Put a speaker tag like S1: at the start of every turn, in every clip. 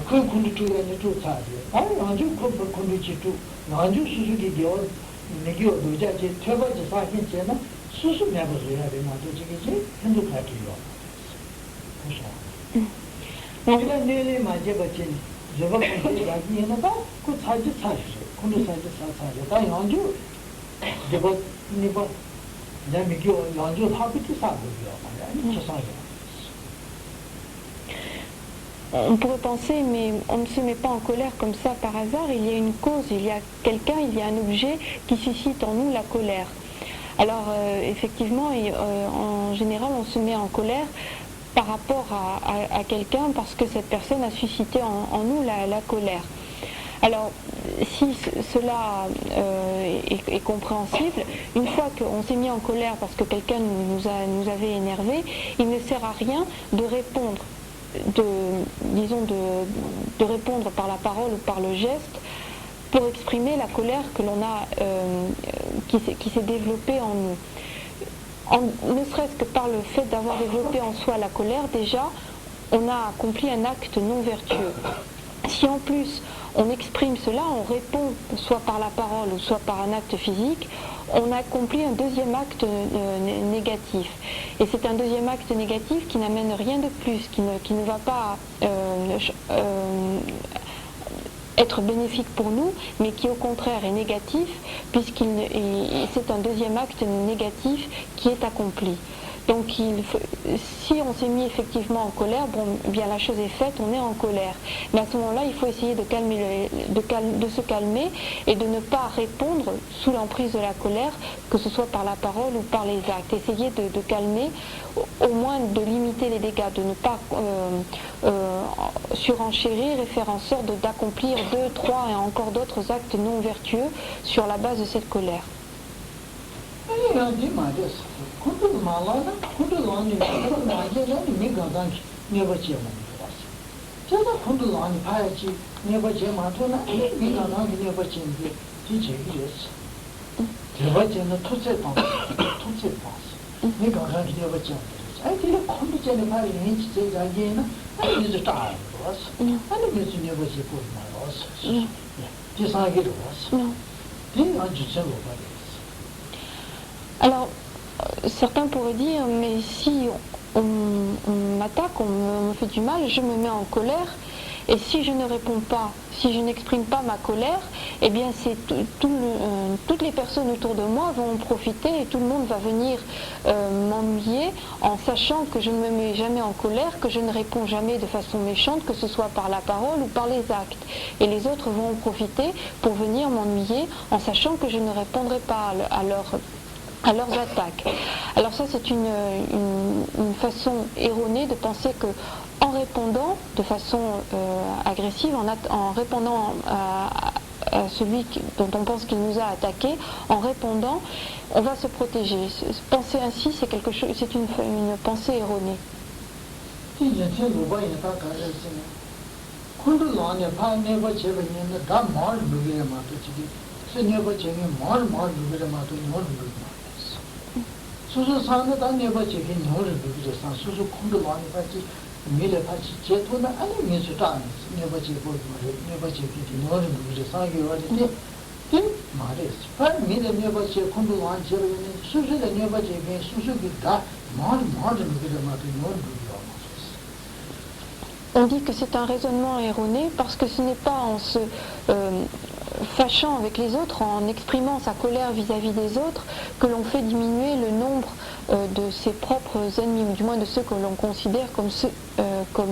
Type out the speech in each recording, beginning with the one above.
S1: 그 군두에 또 차지. 아니 아주 그 군두지도 아주 수수기 되어 내기어 도자지 퇴바지 사힌제나 수수 매버져야 되나 도지기지 행복하기요. 그래서 내가 내내 맞게 버친 저거 가기에는 그 차지 차지. 군두 차지 차지. 다 아주 저거 니가 내가 미겨 아주 하비티 사고요. 아니 저상이야.
S2: On pourrait penser, mais on ne se met pas en colère comme ça par hasard, il y a une cause, il y a quelqu'un, il y a un objet qui suscite en nous la colère. Alors effectivement, en général, on se met en colère par rapport à quelqu'un parce que cette personne a suscité en nous la colère. Alors, si cela est compréhensible, une fois qu'on s'est mis en colère parce que quelqu'un nous avait énervé, il ne sert à rien de répondre. De répondre par la parole ou par le geste pour exprimer la colère que l'on a qui s'est développée en nous. Ne serait-ce que par le fait d'avoir développé en soi la colère, déjà, on a accompli un acte non vertueux. Si en plus on exprime cela, on répond soit par la parole ou soit par un acte physique, on a accompli un deuxième acte négatif. Et c'est un deuxième acte négatif qui n'amène rien de plus, qui ne va pas être bénéfique pour nous, mais qui au contraire est négatif, puisqu'il c'est un deuxième acte négatif qui est accompli. Donc si on s'est mis effectivement en colère, bon, bien la chose est faite, on est en colère. Mais à ce moment-là, il faut essayer de se calmer et de ne pas répondre sous l'emprise de la colère, que ce soit par la parole ou par les actes. Essayer de calmer, au moins de limiter les dégâts, de ne pas surenchérir et faire en sorte d'accomplir 2, 3 et encore d'autres actes non vertueux sur la base de cette colère.
S1: 군도 말라나 군도 안에 그런 아재는 내가 단지 내가 지어만 들었어. 제가 군도 안에 봐야지 내가 제마도나 내가 나한테 내가 지는데 지제기였어. 제가 제는 토세방 내가 나한테 내가 지는데 아니 내가 군도 전에 봐야 왠지 제가 얘는 아니 이제 다 알았어. 아니 이제 내가 지고 말았어. 지사기로 왔어. 내가 주체로 봐야.
S2: Alors, certains pourraient dire, mais si on m'attaque, on me fait du mal, je me mets en colère, et si je ne réponds pas, si je n'exprime pas ma colère, eh bien toutes les personnes autour de moi vont en profiter et tout le monde va venir m'ennuyer en sachant que je ne me mets jamais en colère, que je ne réponds jamais de façon méchante, que ce soit par la parole ou par les actes. Et les autres vont en profiter pour venir m'ennuyer en sachant que je ne répondrai pas à leurs attaques. Alors ça c'est une façon erronée de penser que en répondant de façon agressive, en répondant à celui dont on pense qu'il nous a attaqué, en répondant, on va se protéger. Penser ainsi, c'est une pensée erronée.
S1: 수수 사는 단내가 제게 노를 부르죠. 수수 콘도 많이 받지 미래 받지 제도는 아니 미수다 내가 제고 내가 제게 노를 부르죠. 사기 와는데 그 말이지. 발 미래 내가 제 콘도 많이 제는 수수가 내가 제게 수수기다 말 부르죠. 마도 노를 부르죠.
S2: On dit que c'est un raisonnement erroné parce que ce n'est pas en se fâchant avec les autres, en exprimant sa colère vis-à-vis des autres, que l'on fait diminuer le nombre de ses propres ennemis, ou du moins de ceux que l'on considère comme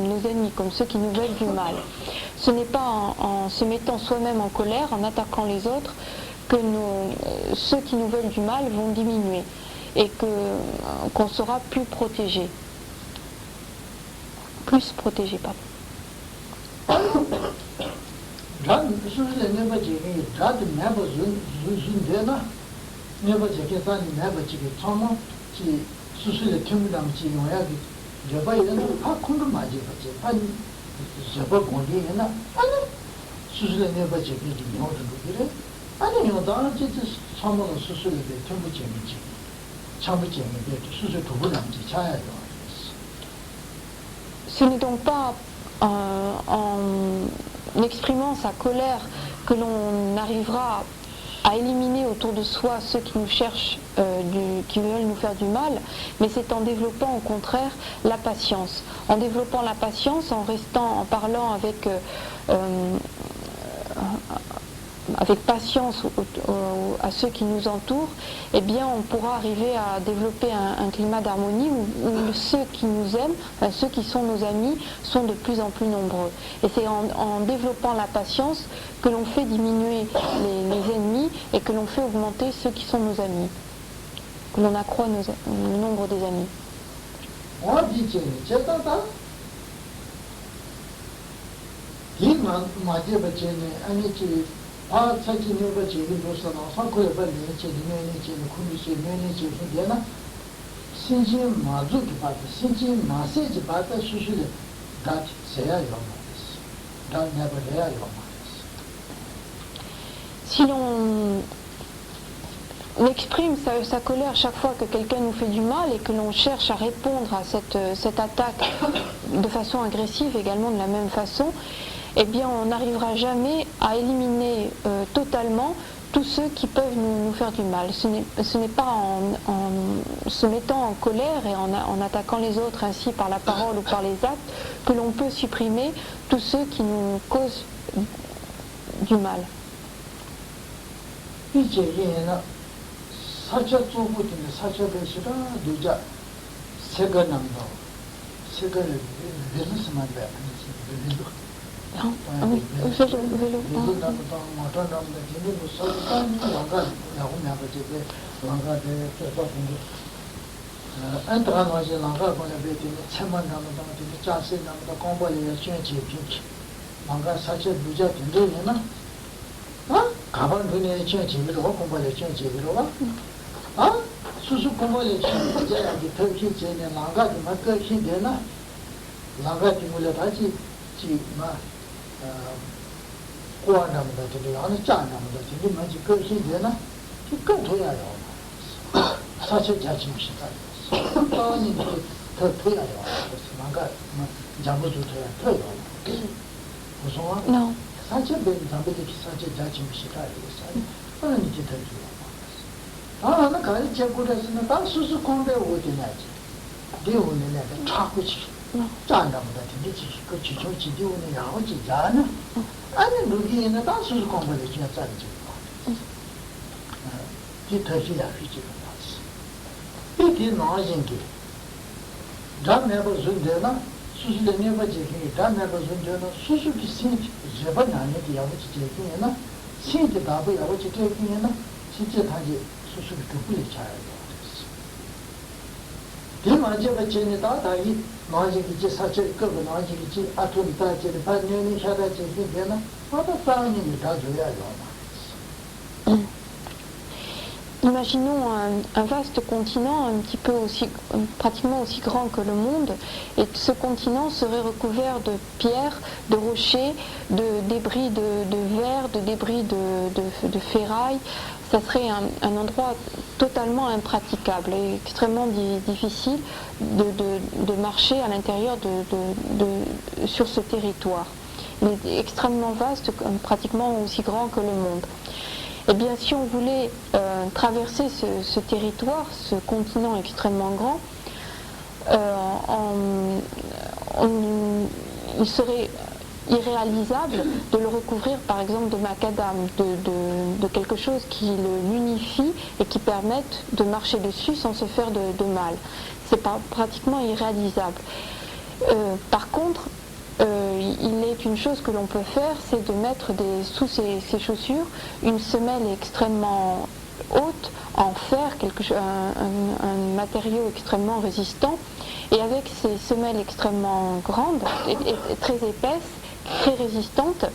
S2: nos ennemis, comme ceux qui nous veulent du mal. Ce n'est pas en se mettant soi-même en colère, en attaquant les autres, que ceux qui nous veulent du mal vont diminuer et qu'on sera plus protégé. Plus protégé, pardon. Ce n'est donc pas en en exprimant sa colère que l'on arrivera à éliminer autour de soi ceux qui nous cherchent, qui veulent nous faire du mal, mais c'est en développant au contraire la patience. En développant la patience, en parlant avec patience à ceux qui nous entourent, eh bien on pourra arriver à développer un climat d'harmonie où ceux qui nous aiment, enfin, ceux qui sont nos amis, sont de plus en plus nombreux. Et c'est en développant la patience que l'on fait diminuer les ennemis et que l'on fait augmenter ceux qui sont nos amis, que l'on accroît le nombre des amis. Si l'on exprime sa colère chaque fois que quelqu'un nous fait du mal et que l'on cherche à répondre à cette attaque de façon agressive également de la même façon, eh bien on n'arrivera jamais à éliminer totalement tous ceux qui peuvent nous faire du mal. Ce n'est pas en se mettant en colère et en attaquant les autres ainsi par la parole ou par les actes que l'on peut supprimer tous ceux qui nous causent du mal. Non. Imaginons un vaste continent un petit peu pratiquement aussi grand que le monde, et ce continent serait recouvert de pierres, de rochers, de débris de verre, de débris de ferraille. Ça serait un endroit totalement impraticable et extrêmement difficile de marcher à l'intérieur sur ce territoire. Il est extrêmement vaste, pratiquement aussi grand que le monde. Eh bien, si on voulait traverser ce territoire, ce continent extrêmement grand, il serait irréalisable de le recouvrir par exemple de macadam, de quelque chose qui l'unifie et qui permette de marcher dessus sans se faire de mal. C'est pratiquement irréalisable. Par contre, il est une chose que l'on peut faire, c'est de mettre sous ces chaussures une semelle extrêmement haute en fer, un matériau extrêmement résistant, et avec ces semelles extrêmement grandes et très épaisses, très résistantes,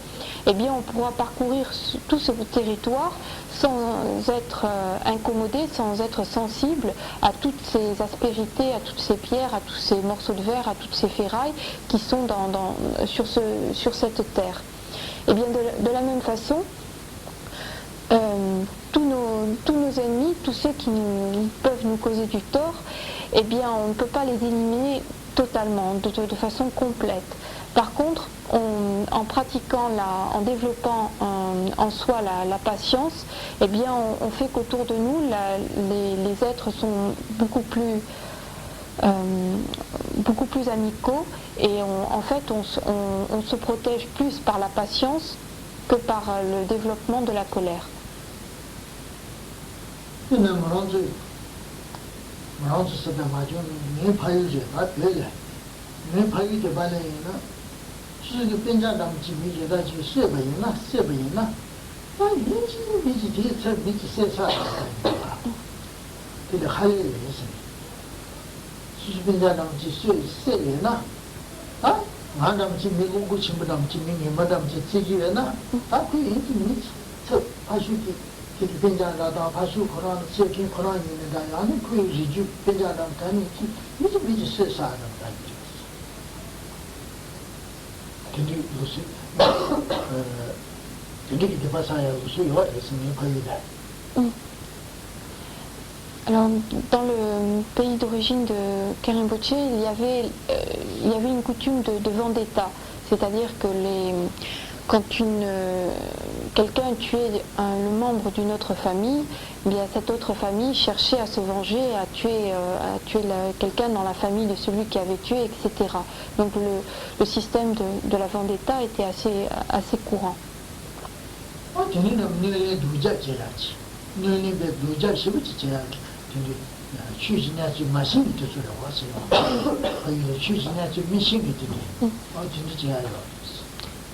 S2: eh bien on pourra parcourir tout ce territoire sans être incommodé, sans être sensible à toutes ces aspérités, à toutes ces pierres, à tous ces morceaux de verre, à toutes ces ferrailles qui sont sur cette terre. Et bien de la même façon, tous nos ennemis, tous ceux qui peuvent nous causer du tort, eh bien on ne peut pas les éliminer totalement, de façon complète. Par contre, en pratiquant, en développant en soi la patience, eh bien, on fait qu'autour de nous, les êtres sont beaucoup plus amicaux et en fait, on se protège plus par la patience que par le développement de la colère. Alors, dans le pays d'origine de Karimboche, il y avait une coutume de vendetta, c'est-à-dire que quand quelqu'un tuait le membre d'une autre famille, eh bien cette autre famille cherchait à se venger, à tuer quelqu'un dans la famille de celui qui avait tué, etc. Donc le système de la vendetta était assez courant.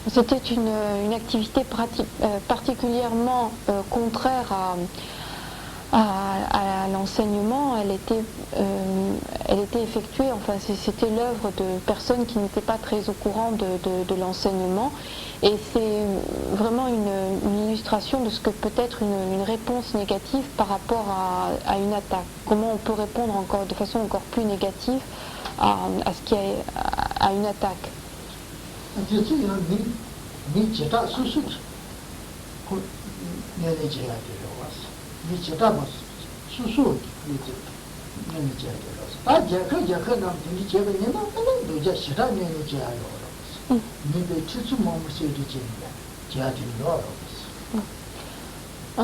S2: C'était une activité particulièrement contraire à l'enseignement. Elle était effectuée, enfin c'était l'œuvre de personnes qui n'étaient pas très au courant de l'enseignement. Et c'est vraiment une illustration de ce que peut être une réponse négative par rapport à une attaque. Comment on peut répondre de façon encore plus négative à une attaque.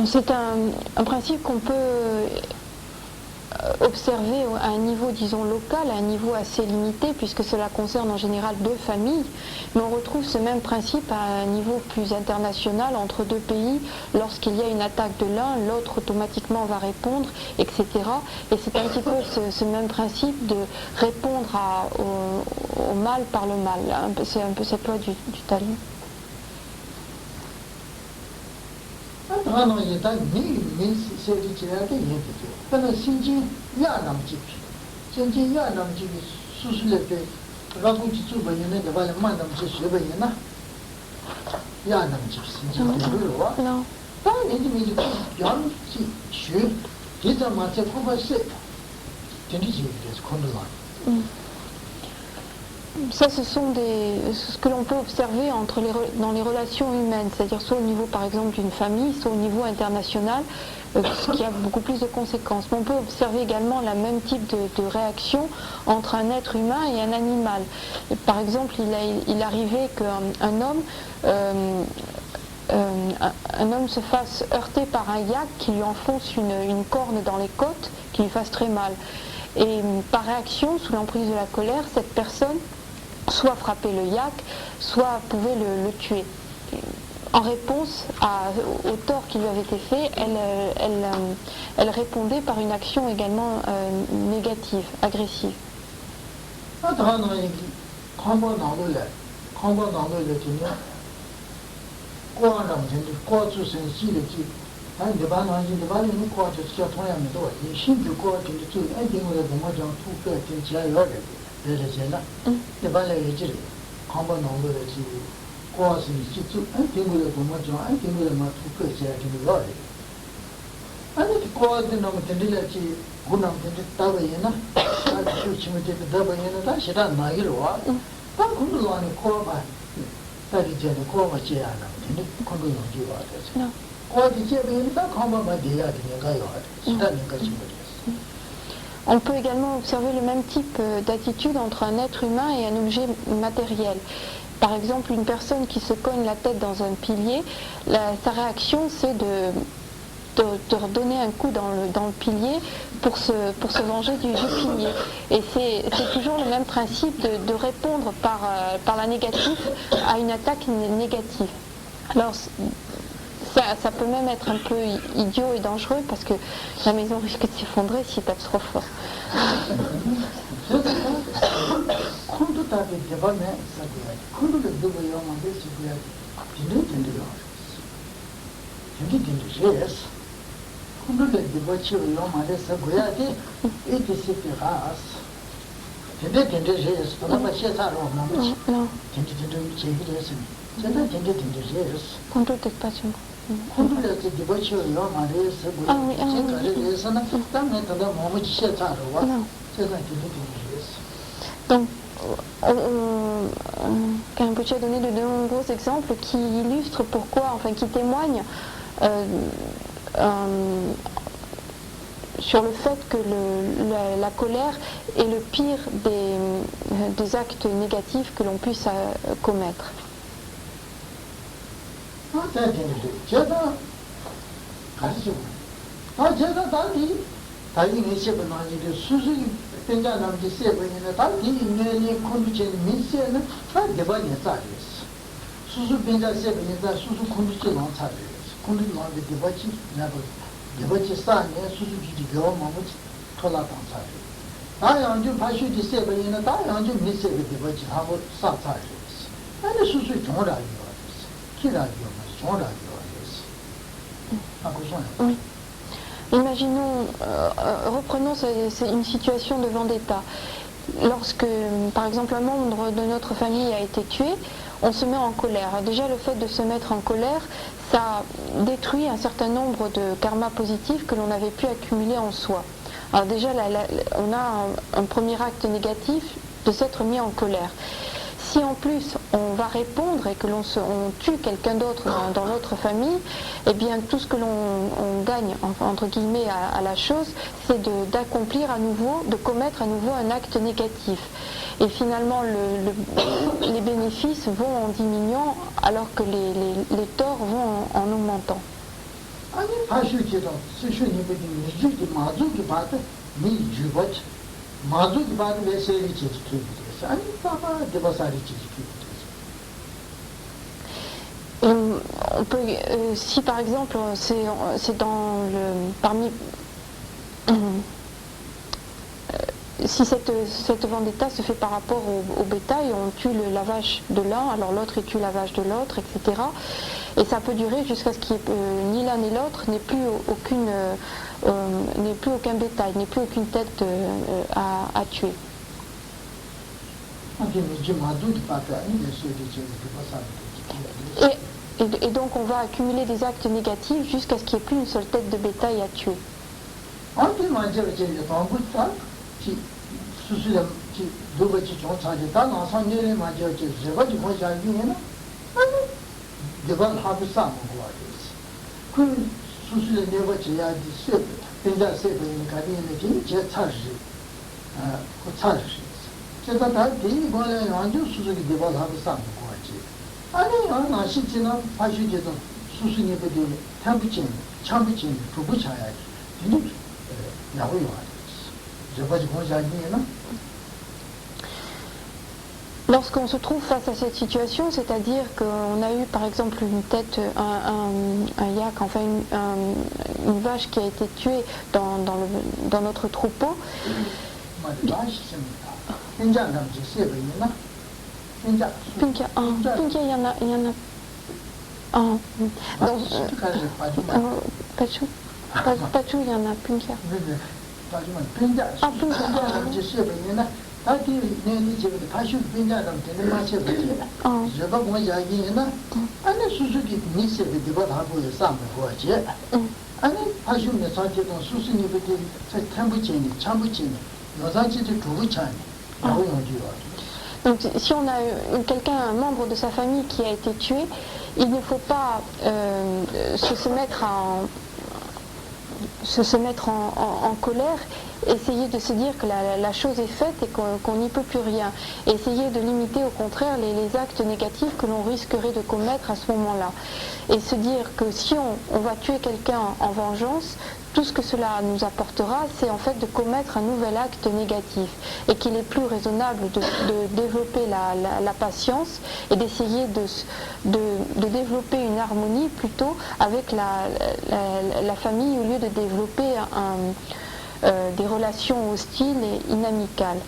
S2: C'est un principe qu'on peut observer à un niveau, disons, local, à un niveau assez limité, puisque cela concerne en général deux familles, mais on retrouve ce même principe à un niveau plus international entre deux pays. Lorsqu'il y a une attaque de l'un, l'autre automatiquement va répondre, etc. Et c'est un petit peu ce même principe de répondre au mal par le mal. C'est un peu cette loi du talion. Ça, ce sont ce que l'on peut observer dans les relations humaines, c'est-à-dire soit au niveau par exemple d'une famille, soit au niveau international, ce qui a beaucoup plus de conséquences. Mais on peut observer également le même type de réaction entre un être humain et un animal. Par exemple, il arrivait qu'un homme se fasse heurter par un yak qui lui enfonce une corne dans les côtes, qui lui fasse très mal. Et par réaction, sous l'emprise de la colère, cette personne soit frappait le yak, soit pouvait le tuer. En réponse au tort qui lui avait été fait, elle répondait par une action également négative, agressive. On peut également observer le même type d'attitude entre un être humain et un objet matériel. par exemple, une personne qui se cogne la tête dans un pilier, sa réaction c'est de redonner un coup dans le pilier pour se venger du pilier. Et c'est toujours le même principe de répondre par la négative à une attaque négative. Alors ça peut même être un peu idiot et dangereux parce que la maison risque de s'effondrer si tape trop fort. Control del pacio. Donc, Rinpoche a donné de nombreux exemples qui illustrent pourquoi, enfin qui témoignent sur le fait que la colère est le pire des actes négatifs que l'on puisse commettre. Oui. Imaginons, reprenons une situation de vendetta. Lorsque, par exemple, un membre de notre famille a été tué, on se met en colère. Alors déjà, le fait de se mettre en colère, ça détruit un certain nombre de karmas positifs que l'on avait pu accumuler en soi. Alors déjà, on a un premier acte négatif de s'être mis en colère. Si en plus on va répondre et que on tue quelqu'un d'autre dans notre famille, eh bien tout ce que l'on gagne entre guillemets à la chose, c'est d'accomplir à nouveau, de commettre à nouveau un acte négatif. Et finalement les bénéfices vont en diminuant alors que les torts vont en augmentant. Et on peut, si par exemple c'est dans si cette vendetta se fait par rapport au bétail, on tue la vache de l'un, alors l'autre il tue la vache de l'autre, etc. Et ça peut durer jusqu'à ce qu'il ni l'un ni l'autre n'ait plus aucun bétail, n'ait plus aucune tête à tuer. Et donc on va accumuler des actes négatifs jusqu'à ce qu'il n'y ait plus une seule tête de bétail à tuer. Lorsqu'on se trouve face à cette situation, c'est-à-dire qu'on a eu par exemple une tête, un yak, enfin une vache qui a été tuée dans notre troupeau, Punja, il y en a un. Pachou, il y en a Punja. Donc si on a un membre de sa famille qui a été tué, il ne faut pas se mettre en colère essayer de se dire que la chose est faite et qu'on n'y peut plus rien. Et essayer de limiter au contraire les actes négatifs que l'on risquerait de commettre à ce moment-là. Et se dire que si on va tuer quelqu'un en vengeance, tout ce que cela nous apportera, c'est en fait de commettre un nouvel acte négatif. Et qu'il est plus raisonnable de développer la patience et d'essayer de développer une harmonie plutôt avec la famille au lieu de développer des relations hostiles et inamicales.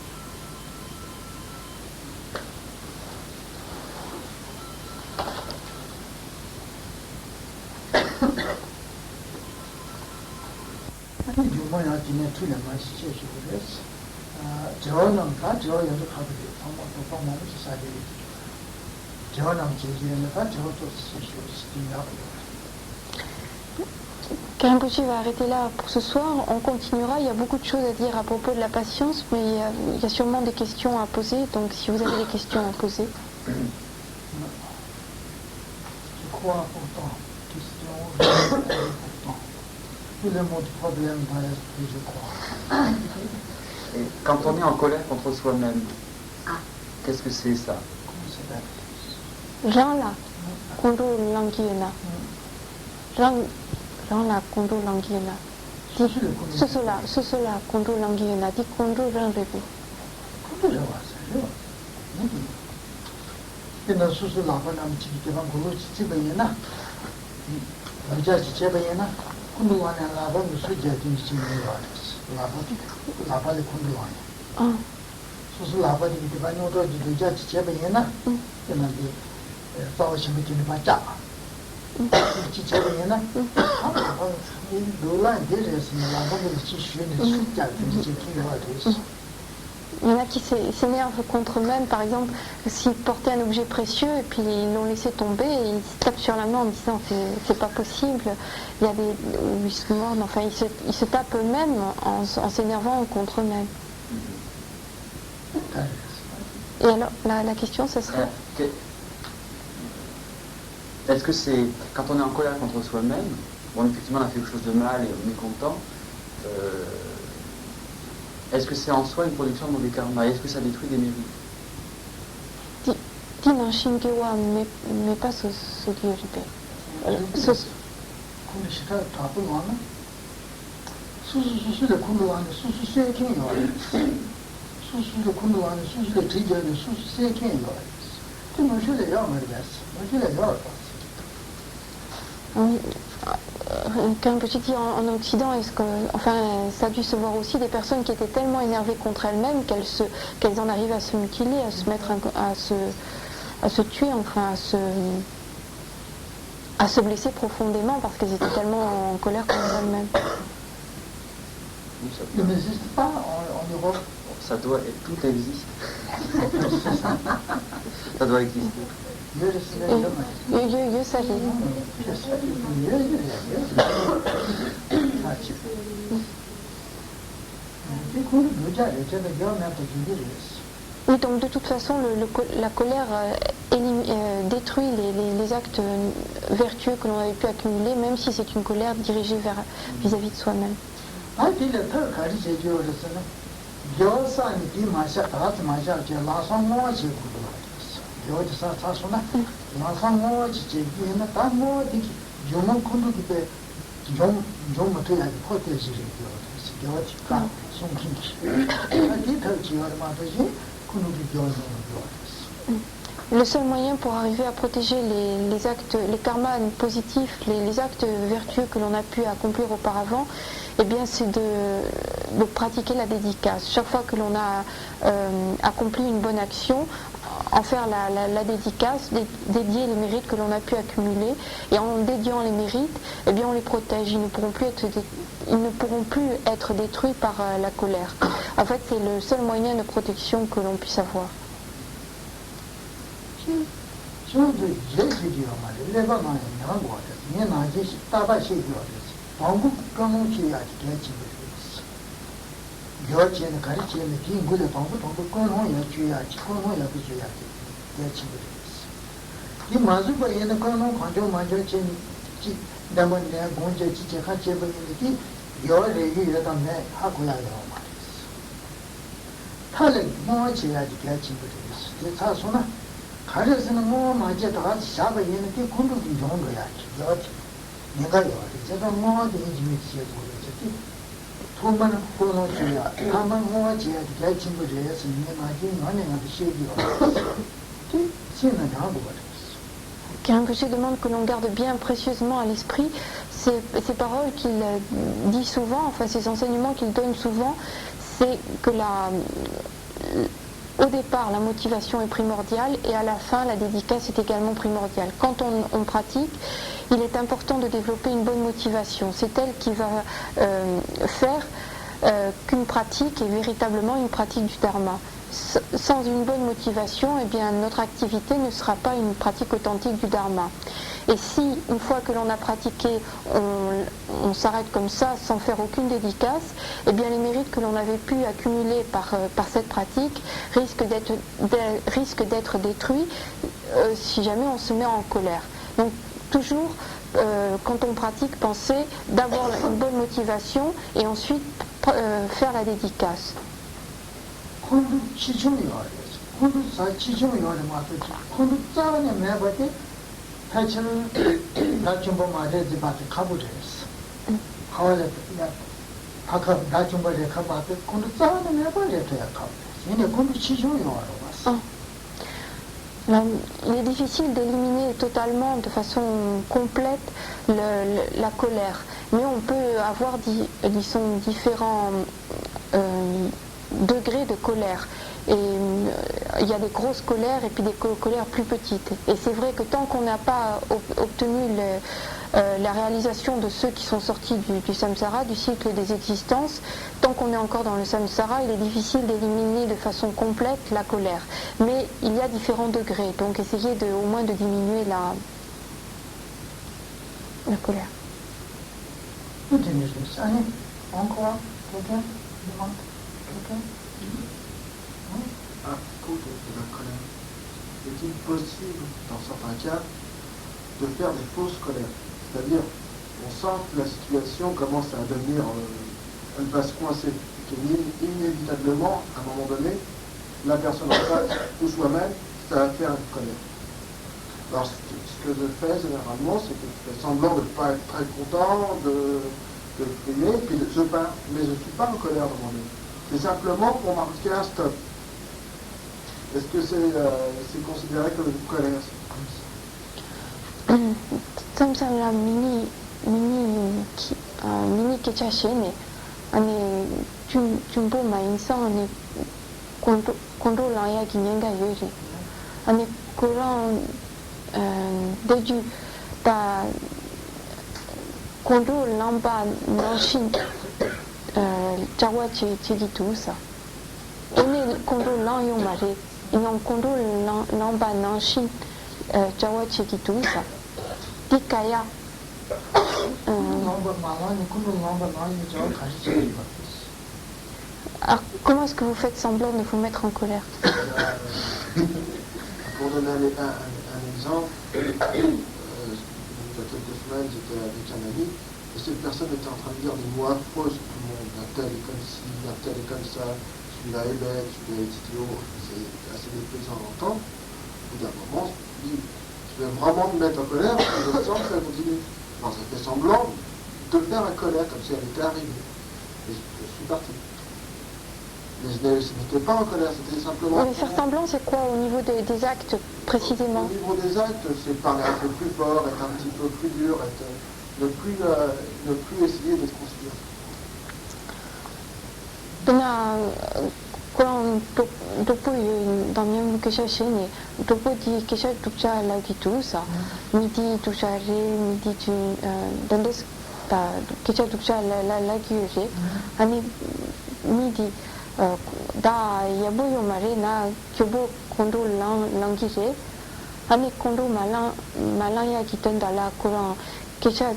S2: Rinpoche va arrêter là pour ce soir, on continuera, il y a beaucoup de choses à dire à propos de la patience, mais il y a sûrement des questions à poser, donc si vous avez des questions à poser.
S1: Je crois pourtant, question important. Tout le monde problème dans l'esprit, je crois.
S3: Et quand on est en colère contre soi-même, qu'est-ce que c'est ça?
S1: Comment ça s'appelle?
S2: Rang là, Kondo Langiena. Rang là, Kondo Langiena. Sosola, Kondo Langiena. Di Kondo Rang Rebu.
S1: Kondo Rang Rebu. Pena Susu Lapa Nam Chiki Tevan Kulu Chibayena. Raja Chibayena. Kondo Wana Lapa Musu Jatin Chibayena. Lapa de Kondo Wana. Susu Lapa di Tevan Noto di Raja Chibayena. Pena di Pao Shimitin Pacha. Chibayena. Dola Deres, Lapa de Chishun, Chibayena.
S2: Il y en a qui s'énervent contre eux-mêmes, par exemple, s'ils portaient un objet précieux et puis ils l'ont laissé tomber et ils se tapent sur la main en disant c'est pas possible, il y a des. Ou ils se mordent, enfin ils se tapent eux-mêmes en s'énervant contre eux-mêmes. Et alors, la question, ce serait.
S3: Est-ce que c'est. Quand on est en colère contre soi-même, bon, effectivement, on a fait quelque chose de mal et on est content. Est-ce que c'est en soi une production de mauvais karma? Est-ce que ça détruit des mérites?
S2: Tina Shingewa mais pas ce Gyuribe. Comme je dis en Occident, ça a dû se voir aussi des personnes qui étaient tellement énervées contre elles-mêmes qu'elles en arrivent à se mutiler, à se mettre à se tuer, enfin à se blesser profondément parce qu'elles étaient tellement en colère contre elles-mêmes.
S1: Il n'existe pas en Europe.
S3: Ça doit, tout existe. Ça doit exister.
S2: Yo savais. Oui, donc de toute façon, la colère détruit les actes vertueux que l'on avait pu accumuler, même si c'est une colère dirigée vis-à-vis de soi-même. Le seul moyen pour arriver à protéger les actes, les karmas positifs, les actes vertueux que l'on a pu accomplir auparavant, eh bien c'est de pratiquer la dédicace. Chaque fois que l'on a accompli une bonne action, en faire la dédicace, dédier les mérites que l'on a pu accumuler, et en dédiant les mérites, eh bien on les protège, ils ne pourront plus être détruits par la colère. En fait, c'est le seul moyen de protection que l'on puisse avoir.
S1: 탈에 뭐 지야지 개침부터 있어. 대사소나 가려서는 뭐 맞아 다 샤바 얘는 게 군도 좀 좋은 거야. 여지 내가 여지 제가 뭐 되게 재밌지 보여지. 돈만 보너지야. 가만 뭐 지야지 개침부터 해서 내 맞이 너네가 시기요. c'est
S2: Qu'un que je demande que l'on garde bien précieusement à l'esprit ces paroles qu'il dit souvent, enfin ces enseignements qu'il donne souvent, c'est que au départ la motivation est primordiale et à la fin la dédicace est également primordiale. Quand on pratique, il est important de développer une bonne motivation. C'est elle qui va faire qu'une pratique est véritablement une pratique du dharma. Sans une bonne motivation, eh bien, notre activité ne sera pas une pratique authentique du dharma. Et si, une fois que l'on a pratiqué, on s'arrête comme ça, sans faire aucune dédicace, eh bien, les mérites que l'on avait pu accumuler par cette pratique risquent d'être détruits si jamais on se met en colère. Donc, toujours, quand on pratique, pensez d'avoir une bonne motivation et ensuite faire la dédicace.
S1: 콘도 치중이 와요. 콘도 사 치중이 와요. 맞죠? 콘도 짜는 매버데 패치는 나중에 맞아지 맞아 가보죠. 하와래 야 아까 나중에 가봐도 콘도 짜는 매버데 돼야 가보. 얘네 콘도 치중이 와요. 맞어.
S2: Alors, il est difficile d'éliminer totalement, de façon complète, la colère. Mais on peut avoir, disons, différents degrés de colère. Et il y a des grosses colères et puis des colères plus petites. Et c'est vrai que tant qu'on n'a pas obtenu la réalisation de ceux qui sont sortis du samsara, du cycle des existences, tant qu'on est encore dans le samsara, il est difficile d'éliminer de façon complète la colère. Mais il y a différents degrés, donc essayez au moins de diminuer la colère.
S1: Encore quelqu'un?
S4: À cause de la colère, est-il possible, dans certains cas, de faire des fausses colères? C'est-à-dire, on sent que la situation commence à devenir, elle va se coincer, et inévitablement, à un moment donné, la personne en face, ou soi-même, ça va faire une colère. Alors, ce que je fais généralement, c'est que je fais semblant de ne pas être très content, de prier, puis je pars, mais je ne suis pas en colère devant lui. C'est simplement pour marquer un stop. Est-ce que c'est considéré comme une colère?
S2: Samsara mini kecha shene ane jumbo ma insang ane kondo laya ki nyenga yoje ane kurang deju ta kondo lamba nanshin jawa che gitu sa ene kondo lang yo mare inong kondo lamba nanshin jawa che gitu sa Dikaya. Alors, comment est-ce que vous faites semblant de vous mettre en colère?
S4: Pour donner un exemple, il y a quelques semaines, j'étais avec un ami, et cette personne était en train de dire des mots affreux sur tout le monde. Un tel est comme ci, un tel est comme ça, celui-là est bête, celui-là est idiot. C'est assez déplaisant à entendre. Au bout d'un moment, je me dis, je vais vraiment me mettre en colère, parce que je sens que ça continue. Alors ça fait semblant de faire la colère comme si elle était arrivée. Et je suis parti. Mais je n'étais pas en colère, c'était simplement...
S2: Mais faire semblant, c'est quoi au niveau des actes, précisément?
S4: Au niveau des actes, c'est parler un peu plus fort, être un petit peu plus dur, ne plus essayer d'être conciliant.
S2: Kurang dopo dans même que chercher ni dopo di que cherche tout ça là qui tout ça midi tout chargé midi tu dans des ta que cherche tout ça là qui j'ai ani midi da yabo yo mare na kyobo kondo lang qui j'ai ani kondo malan ya qui tenda la kurang que cherche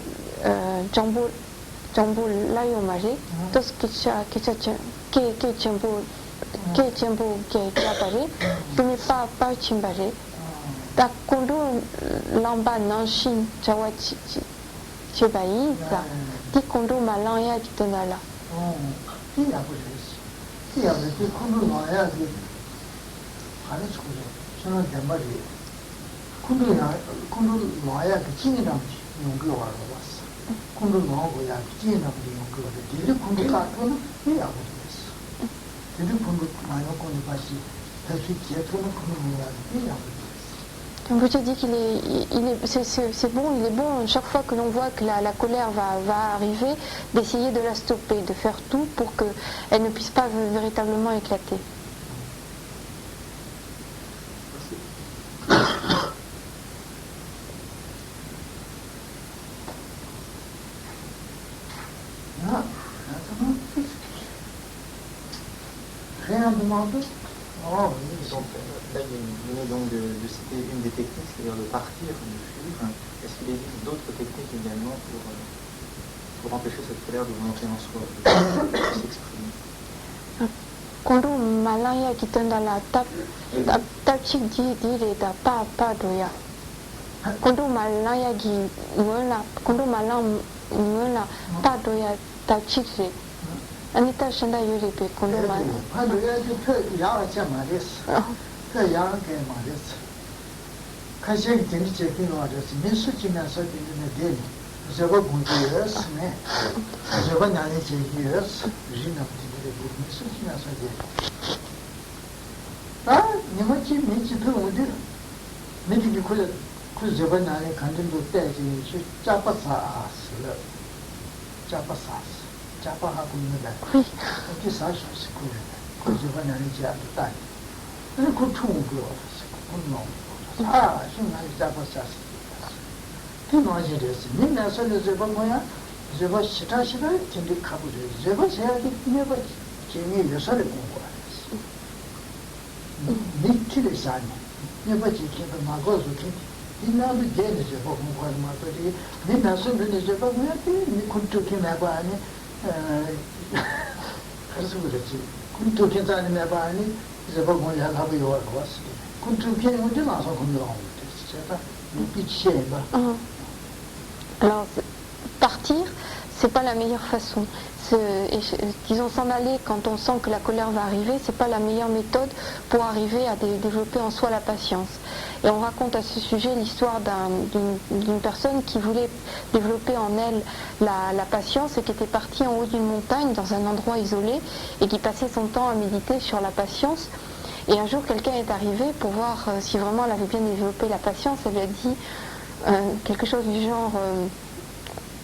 S2: jambo là yo mare tout ce que cherche que jambo che tempo che appare tu ne pas chimbare da quando lamba nanshin chawa che bai da ti quando malaya ki tonala
S1: 야, 그 군도 와야 돼. 하는 소리. 저는 대말이. 군도 와야 그 진이랑 용거 와서 왔어. 군도 와고야 진이랑 용거를 되게 군도 가서는 해야 되겠어. 되게 군도 많이 거기 다시 다시 제대로 군도 와야 돼야
S2: Comme je t'ai dit c'est bon, il est bon chaque fois que l'on voit que la colère va arriver, d'essayer de la stopper, de faire tout pour qu'elle ne puisse pas véritablement éclater.
S1: Rien demandé. Oh,
S3: Donc, là, il venait donc de citer une des techniques, c'est-à-dire de partir, de fuir. Est-ce qu'il existe d'autres techniques également pour empêcher cette colère de monter en soi, de s'exprimer?
S2: Quand on malaya qui tend dans la table chic dit les pas doya. Quand on malaya qui voilà, quand on malaya voilà, pas doya table chic. Anita Shanda Yuripe, Kondoma.
S1: 자빠하고 있는 날. 이렇게 사실은 그 저번에 이제 딱. 근데 그 총을 그러었어. 그 아, 신나게 잡았어. 그 노지래서 민나서는 저거 뭐야? 저거 시타시다 진짜 가보죠. 저거 세야기 내가 재미 요소를 공부했어. 미치를 사니. 내가 지금 막어서 이나도 제일 저거 공부하는 말들이 민나서는 저거 뭐야? 니 kuntuki 매바니 그래서 그렇지. kuntuki 자니 매바니 저거 뭐야 하고 요왔어. kuntuki 언제 나서 공부하고 있어. 제가
S2: Alors, partir, c'est pas la meilleure façon. Disons, s'en aller quand on sent que la colère va arriver, c'est pas la meilleure méthode pour arriver à développer en soi la patience. Et on raconte à ce sujet l'histoire d'une personne qui voulait développer en elle la patience et qui était partie en haut d'une montagne, dans un endroit isolé, et qui passait son temps à méditer sur la patience. Et un jour, quelqu'un est arrivé pour voir si vraiment elle avait bien développé la patience. Elle lui a dit quelque chose du genre...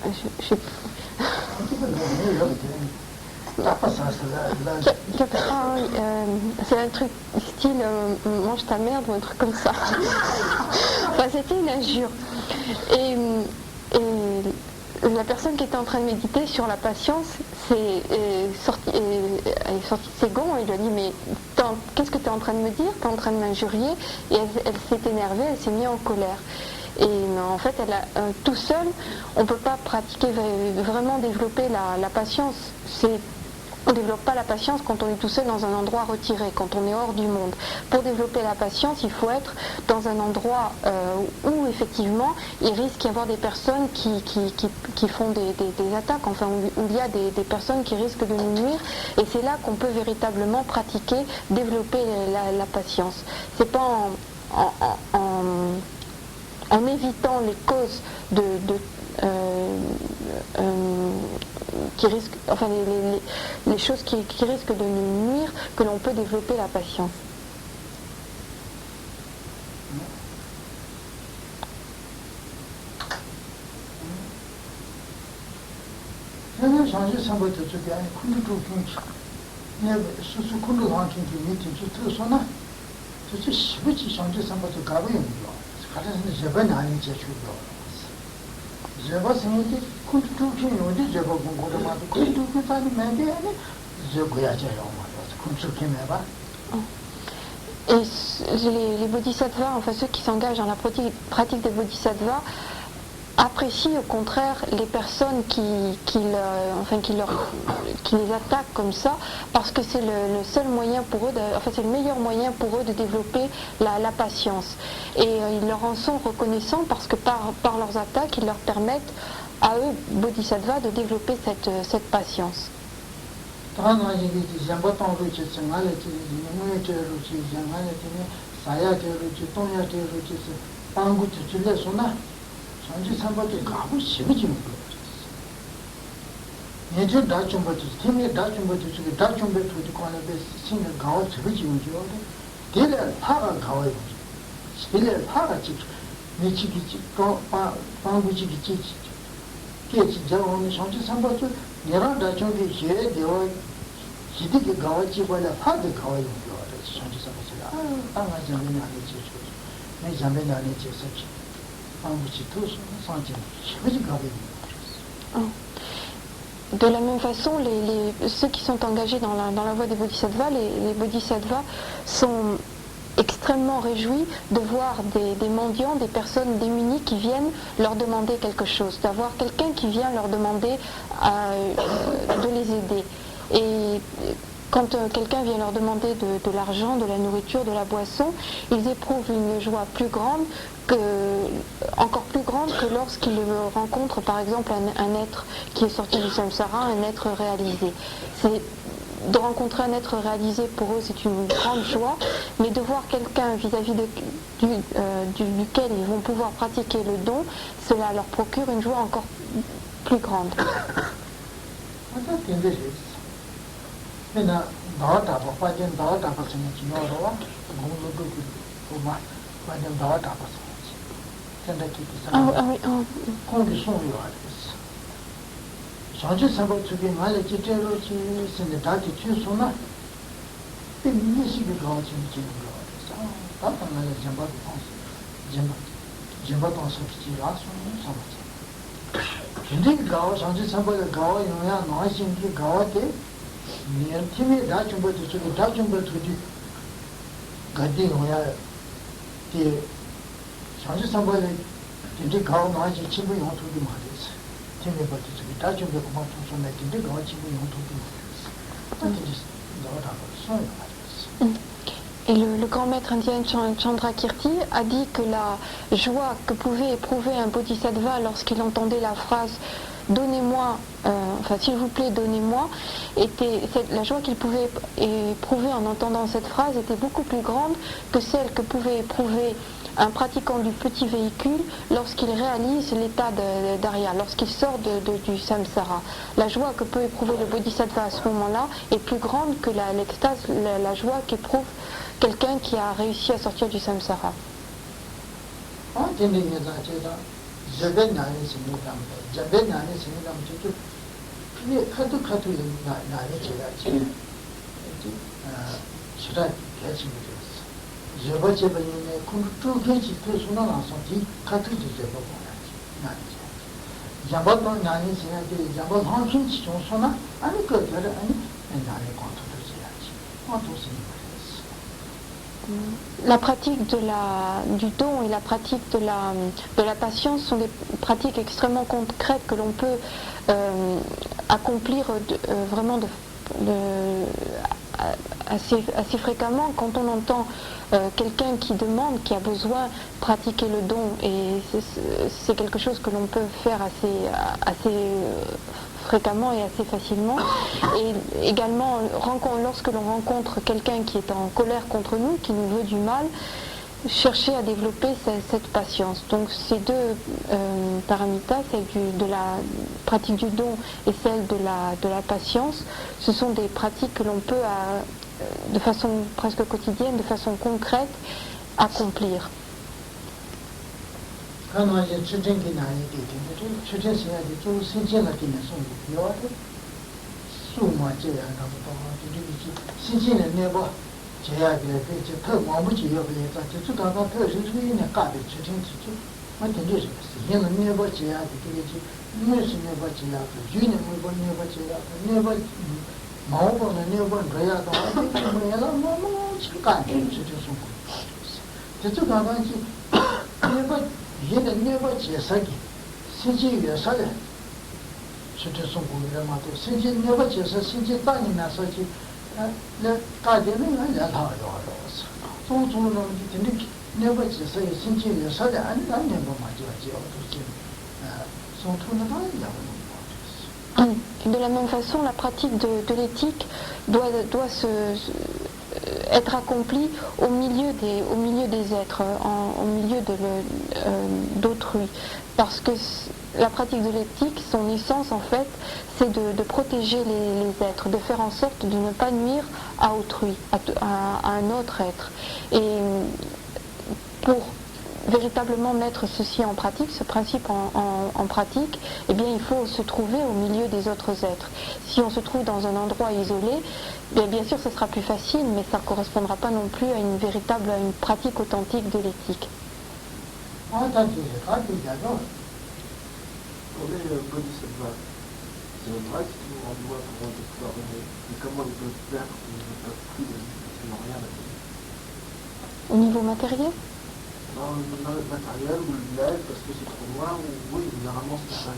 S2: je sais pas. C'est un truc style mange ta merde ou un truc comme ça. Enfin, c'était une injure. Et la personne qui était en train de méditer sur la patience est sortie de ses gonds et lui a dit mais qu'est-ce que tu es en train de me dire? Tu es en train de m'injurier? Et elle s'est énervée, elle s'est mise en colère. Et en fait, tout seul, on ne peut pas pratiquer, vraiment développer la patience. On ne développe pas la patience quand on est tout seul dans un endroit retiré, quand on est hors du monde. Pour développer la patience, il faut être dans un endroit où effectivement il risque d'y avoir des personnes qui font des attaques, enfin où il y a des personnes qui risquent de nous nuire. Et c'est là qu'on peut véritablement pratiquer, développer la patience. C'est pas en évitant les causes qui risquent, enfin les choses qui risquent de nous nuire, que l'on peut développer la patience. Et les bodhisattvas, enfin ceux qui s'engagent dans la pratique des bodhisattvas, apprécient au contraire les personnes qui les attaquent comme ça, parce que c'est le seul moyen pour eux, c'est le meilleur moyen pour eux de développer la patience. Et ils leur en sont reconnaissants parce que par leurs attaques, ils leur permettent à eux, bodhisattvas, de développer cette patience.
S1: tāngāñi ki yambatāṅ rūcī ngāla ki ngūya te rūcī ngāla ki sāyā te rūcī, tōnyā te rūcī pāṅgu te chūle sūna sāñcī sāmbā te gābu shivu jīmu kūrā nyēchū dāchūmbā tu, tīmē dāchūmbā tu chūki dāchūmbā tu tu kāna bē sīnga gāwa shivu jīmu jīwa tēlē pāgā gāwa yu tēlē pāgā chīk mē chīki pāṅgu chīki chīki kēchī jāwa nē sāñcī sāmbā tu nyerāṅ dāchūmbā hē dewa 기득이 가와지 벌레 파드 가와요. 전지 사무실아. 땅아 잠이 안에 지죠. 내 잠이 안에 지서. 아무치 투수 산지. 쉬지 가게.
S2: De la même façon, ceux qui sont engagés dans la voie des bodhisattvas, les bodhisattvas sont extrêmement réjouis de voir des mendiants, des personnes démunies qui viennent leur demander quelque chose, d'avoir quelqu'un qui vient leur demander de les aider. Et quand quelqu'un vient leur demander de l'argent, de la nourriture, de la boisson, ils éprouvent une joie encore plus grande que lorsqu'ils rencontrent par exemple un être qui est sorti du samsara, un être réalisé. De rencontrer un être réalisé pour eux c'est une grande joie, mais de voir quelqu'un vis-à-vis duquel ils vont pouvoir pratiquer le don, cela leur procure une joie encore plus grande.
S1: 그러나 나왔다 빠진 나왔다 봤으면 지나러와 공부도 그만 빠진 나왔다 봤어. 근데 공기 송이 와있어. 전체 사고 쪽에 말에 지대로 지선에 다시 주소나 이 미식이 가지고 지는 거. 다른 말에 잠바도 방스. 잠바도 소식이 와서 삼았지. 근데 가와 전체 사고가 가와 영야 나신기 가와데 팀이 다중부터 저기 다중부터 가디 뭐야 그 전시 선거에 이제 가고 나지 친구 용토도 말했어. 팀이 버티 저기 다중부터 그만 통선에 근데 가고 친구 용토도 말했어.
S2: Et le grand maître indien Chandrakirti a dit que la joie que pouvait éprouver un bodhisattva lorsqu'il entendait la phrase « Donnez-moi, s'il vous plaît, donnez-moi », la joie qu'il pouvait éprouver en entendant cette phrase était beaucoup plus grande que celle que pouvait éprouver un pratiquant du petit véhicule lorsqu'il réalise l'état d'Arya, lorsqu'il sort du samsara. La joie que peut éprouver le bodhisattva à ce moment-là est plus grande que l'extase, la joie qu'éprouve quelqu'un qui a réussi à sortir du samsara. La pratique du don et la pratique de la patience sont des pratiques extrêmement concrètes que l'on peut accomplir vraiment assez fréquemment quand on entend quelqu'un qui demande, qui a besoin de pratiquer le don, et c'est quelque chose que l'on peut faire assez fréquemment et assez facilement. Et également, lorsque l'on rencontre quelqu'un qui est en colère contre nous, qui nous veut du mal, chercher à développer cette patience. Donc ces deux paramitas, celle de la pratique du don et celle de la patience, ce sont des pratiques que l'on peut de façon presque quotidienne, de façon concrète, accomplir. De la même façon, la pratique de l'éthique doit être accomplie au milieu des êtres, au milieu d'autrui. Parce que la pratique de l'éthique, son essence en fait, c'est de protéger les êtres, de faire en sorte de ne pas nuire à autrui, à un autre être. Et pour véritablement mettre ceci en pratique, ce principe en pratique, eh bien il faut se trouver au milieu des autres êtres. Si on se trouve dans un endroit isolé, bien sûr ce sera plus facile, mais ça ne correspondra pas non plus à une pratique authentique de l'éthique.
S4: Pour les bodhisattvas, c'est vrai qu'ils nous rendent loin pour pouvoir donner. Mais comment ils peuvent faire qu'ils ne peuvent plus donner parce qu'ils n'ont rien à donner?
S2: Au niveau matériel?
S4: Dans le matériel ou le lait, parce que c'est trop loin, ou oui, généralement c'est ça.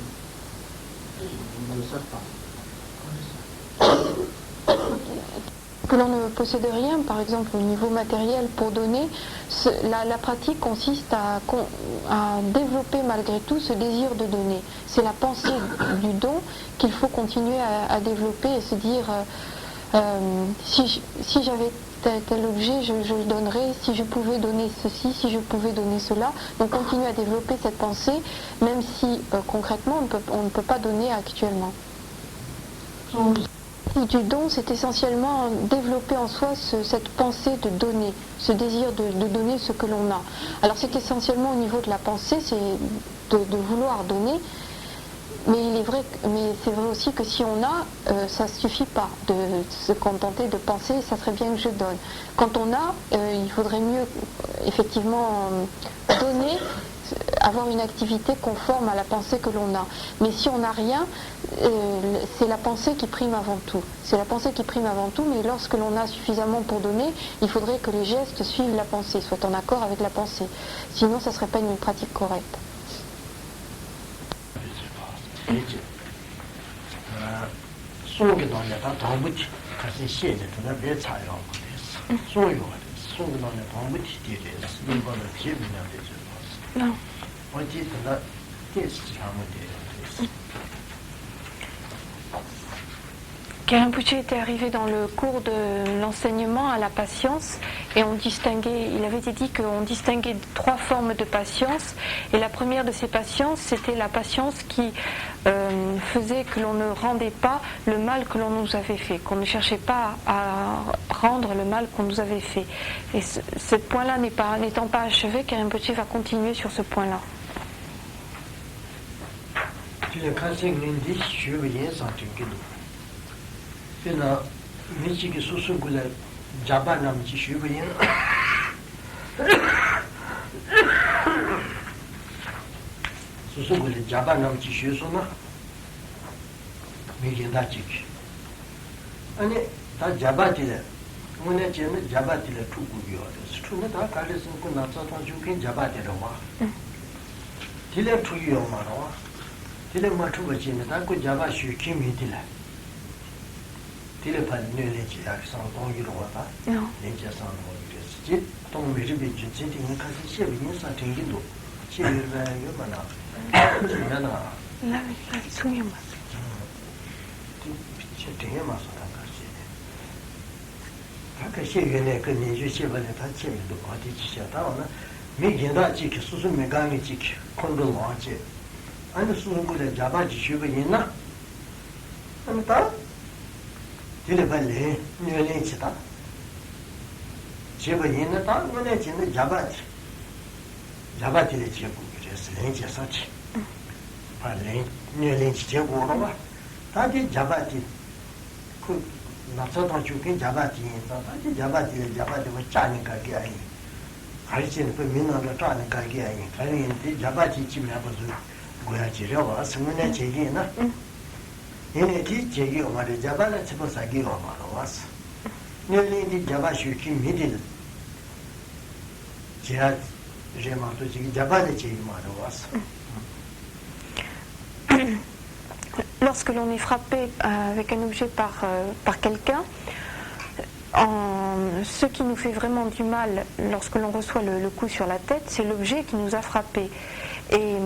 S4: Ils ne le savent pas.
S2: Que l'on ne possède rien, par exemple au niveau matériel pour donner, la pratique consiste à développer malgré tout ce désir de donner. C'est la pensée du don qu'il faut continuer à développer et se dire si j'avais tel objet, je le donnerais, si je pouvais donner ceci, si je pouvais donner cela. Donc continuer à développer cette pensée, même si concrètement on ne peut pas donner actuellement. Du don, c'est essentiellement développer en soi cette pensée de donner, ce désir de donner ce que l'on a. Alors c'est essentiellement au niveau de la pensée, c'est de vouloir donner, mais c'est vrai aussi que si on a, ça ne suffit pas de se contenter de penser, ça serait bien que je donne. Quand on a, il faudrait mieux effectivement donner, avoir une activité conforme à la pensée que l'on a. Mais si on n'a rien, c'est la pensée qui prime avant tout. C'est la pensée qui prime avant tout, mais lorsque l'on a suffisamment pour donner, il faudrait que les gestes suivent la pensée, soient en accord avec la pensée. Sinon, ça ne serait pas une pratique correcte. Non. Khenpo-che était arrivé dans le cours de l'enseignement à la patience et il avait été dit qu'on distinguait 3 formes de patience, et la première de ces patiences, c'était la patience qui faisait que l'on ne rendait pas le mal que l'on nous avait fait, qu'on ne cherchait pas à rendre le mal qu'on nous avait fait. Et ce point-là n'étant pas achevé, Khenpo-che va continuer sur ce point-là.
S1: 그나 미치기 수수구래 자반남지 쉬고인 수수구래 자반남지 쉬소나 미긴다지기 아니 다 자바티래 문에 제는 자바티래 투구기요 수투네 다 갈레슨 그 나차타 주긴 자바티래 와 딜레 투기요 말어 딜레 마투버지네 다그 자바 쉬기 미딜래 딜레판 뇌내지 약상 동기로 왔다. 내지상 동기를 쓰지. 동미를 비지 진행을 가서 시험이 인사 등기도 시험을 요만아. 지면아.
S2: 나는 소용 봤어.
S1: 저 되게 맞서다 가지. 아까 시험에 그 내주 시험에 다 재미도 어디 지셔다 오늘 미긴다 지키 수수 메강이 지키 컨트롤 하지. 아니 수수고래 잡아지 쉬고 있나? 아니 다 딜레 발레 뇌내지다. 제번에는 다 뇌내지는 자바티를 제고 그래서 렌지서치. 발레 뇌내지 제고로 와. 다들 자바티 그 나서다 주긴 자바티에서 다들 자바티를 짜니까 그게 아니. 알지는 그 민원을 짜니까 그게 아니. 아니 자바티 집에 아버지 뭐야 지려와 승문에 제기나. 얘네 뒤 제기 오마를 잡아라 집어사기 오마로 왔어. 너희들이 잡아주기 미들. 제가 제마도 지금 잡아야 제기 오마로 왔어.
S2: Lorsque l'on est frappé avec un objet par quelqu'un, ce qui nous fait vraiment du mal lorsque l'on reçoit le coup sur la tête, c'est l'objet qui nous a frappé. Et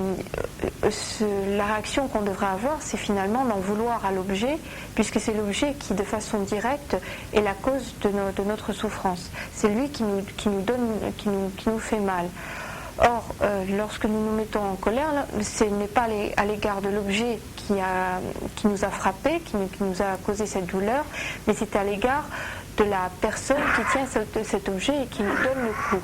S2: la réaction qu'on devrait avoir, c'est finalement d'en vouloir à l'objet, puisque c'est l'objet qui, de façon directe, est la cause de notre souffrance. C'est lui qui nous fait mal. Or, lorsque nous nous mettons en colère, là, ce n'est pas à l'égard de l'objet qui nous a frappés, qui nous a causé cette douleur, mais c'est à l'égard de la personne qui tient cet objet et qui nous donne le coup.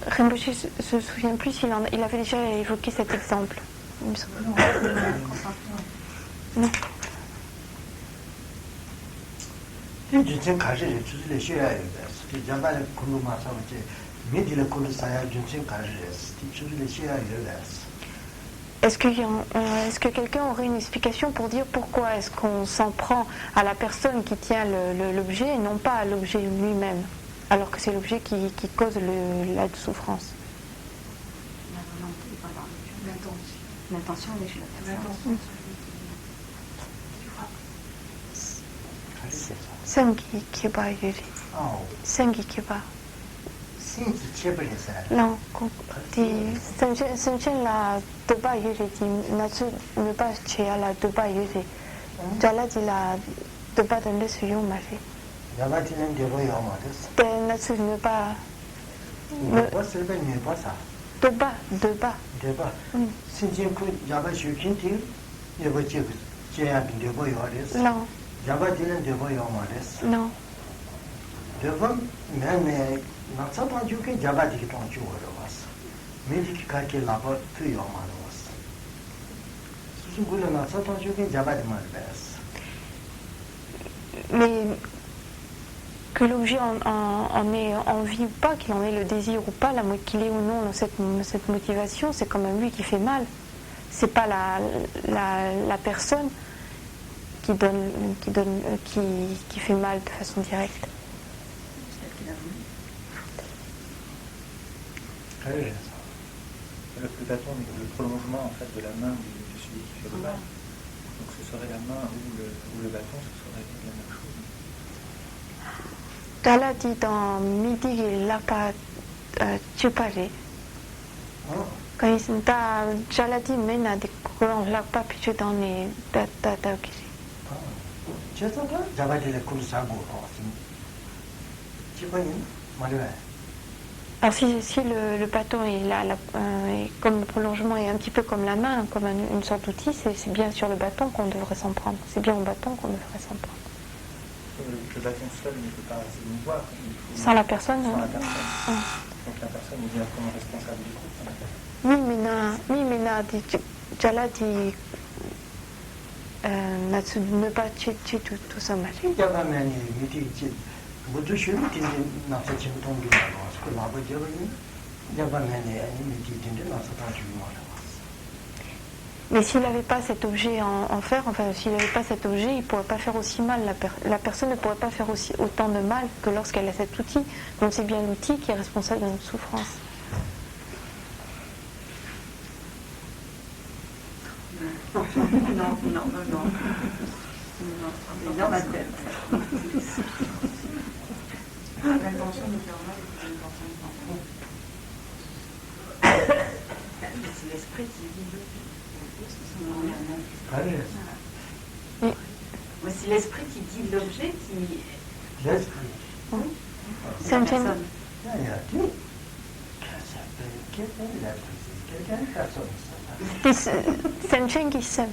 S2: Rinpoche ne se souvient plus s'il il avait déjà évoqué cet exemple. Il me semble. Non. Est-ce que quelqu'un aurait une explication pour dire pourquoi est-ce qu'on s'en prend à la personne qui tient l'objet et non pas à l'objet lui-même, alors que c'est l'objet qui cause la souffrance?
S5: L'intention,
S2: Sengi Kiba Yuri. Sengi Kiba. Non, Senchen la Deba Yuri dit Natsu ne pas chez la Deba Yuri. Jala dit la Deba de l'Essuyon Marie. Natsu ne pas. Deba. Non. Non. Mais que l'objet en ait envie ou pas, qu'il en ait le désir ou pas, qu'il ait ou non cette motivation, c'est quand même lui qui fait mal. C'est pas la personne qui fait mal de façon directe.
S3: Le bâton est le prolongement en fait de la main de celui qui fait le mal. Donc ce serait la main ou le bâton, ce serait la même chose.
S2: Dala dit dans Midi il l'a pas chupare. Quand il t'a Jala dit mais n'a des courants l'a pas piché dans les data qui. Alors si le bâton est là, comme le prolongement est un petit peu comme la main, comme une sorte d'outil, c'est bien sur le bâton qu'on devrait s'en prendre. C'est bien au bâton qu'on devrait s'en prendre.
S3: Le bâton seul ne peut pas s'émouvoir.
S2: Sans la personne,
S3: sans
S2: non.
S3: la personne. Donc la personne est directement responsable du coup.
S2: Oui, mais là, Jala dit Natsu ne pas tuer tout ça mal. Mais s'il n'avait pas cet objet en fer, enfin s'il n'avait pas cet objet, il ne pourrait pas faire aussi mal. La personne ne pourrait pas faire autant de mal que lorsqu'elle a cet outil. Donc c'est bien l'outil qui est responsable de notre souffrance.
S5: Non. Dans ma tête. L'intention de faire mal est une intention de faire. C'est l'esprit qui dit l'objet. Mais c'est l'esprit qui dit l'objet qui.
S2: L'esprit.
S5: C'est la personne.
S2: Senchen qui sème.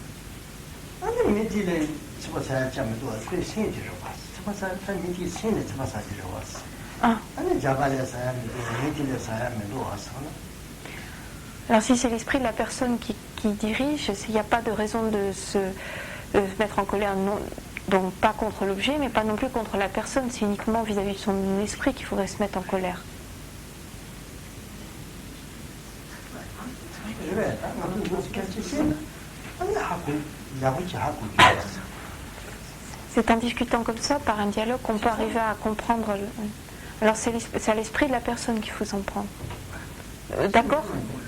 S2: Alors si c'est l'esprit de la personne qui dirige, il n'y a pas de raison de se mettre en colère, non, donc pas contre l'objet, mais pas non plus contre la personne, c'est uniquement vis-à-vis de son esprit qu'il faudrait se mettre en colère. C'est en discutant comme ça, par un dialogue, qu'on peut arriver à comprendre. Alors c'est à l'esprit de la personne qu'il faut s'en prendre. D'accord ?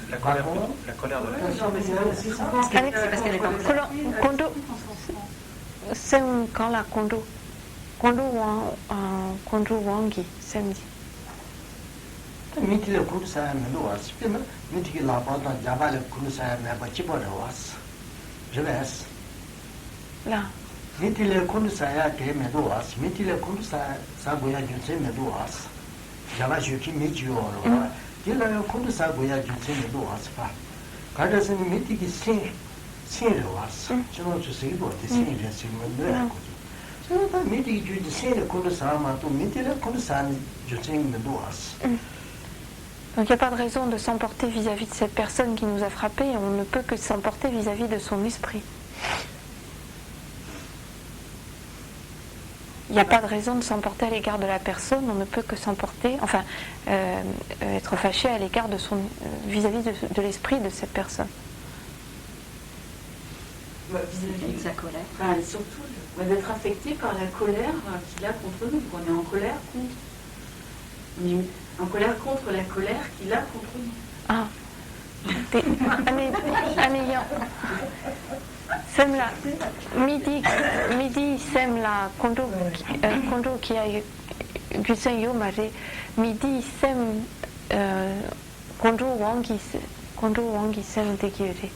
S3: La colère de la personne.
S2: Alex, parce qu'elle est en colère. Kondo, c'est quand la Kondo wangi, samedi.
S6: 미티레 콘도사야 메도와스 피면 미티게 라바다 자발레 콘도사야 메바 치보라와스 제베스
S2: Là.
S6: 미티레 콘도사야 게 메도와스 미티레 콘도사야 사고야 준세 메도와스 자바슈키 미지오로 딜라요 콘도사 고야 준세 메도와스 파 가르스니 미티기 신레와스 저는 주세이도 신레 신문데 저는 미티기 주지 신레 콘도사마 또 미티레 콘도사 준세 메도와스
S2: Donc il n'y a pas de raison de s'emporter vis-à-vis de cette personne qui nous a frappés, et on ne peut que s'emporter vis-à-vis de son esprit. Il n'y a pas de raison de s'emporter à l'égard de la personne, on ne peut que s'emporter, enfin, être fâché à l'égard de vis-à-vis de l'esprit de cette personne.
S5: Vis-à-vis de sa colère. Enfin, surtout d'être affecté par la colère qu'il a contre nous. On est en colère contre. On est en colère contre la colère qu'il a contre nous.
S2: Ah. Semla midi semla kondo qui a gusen yo mare midi sem kondo wangi sem de gyure.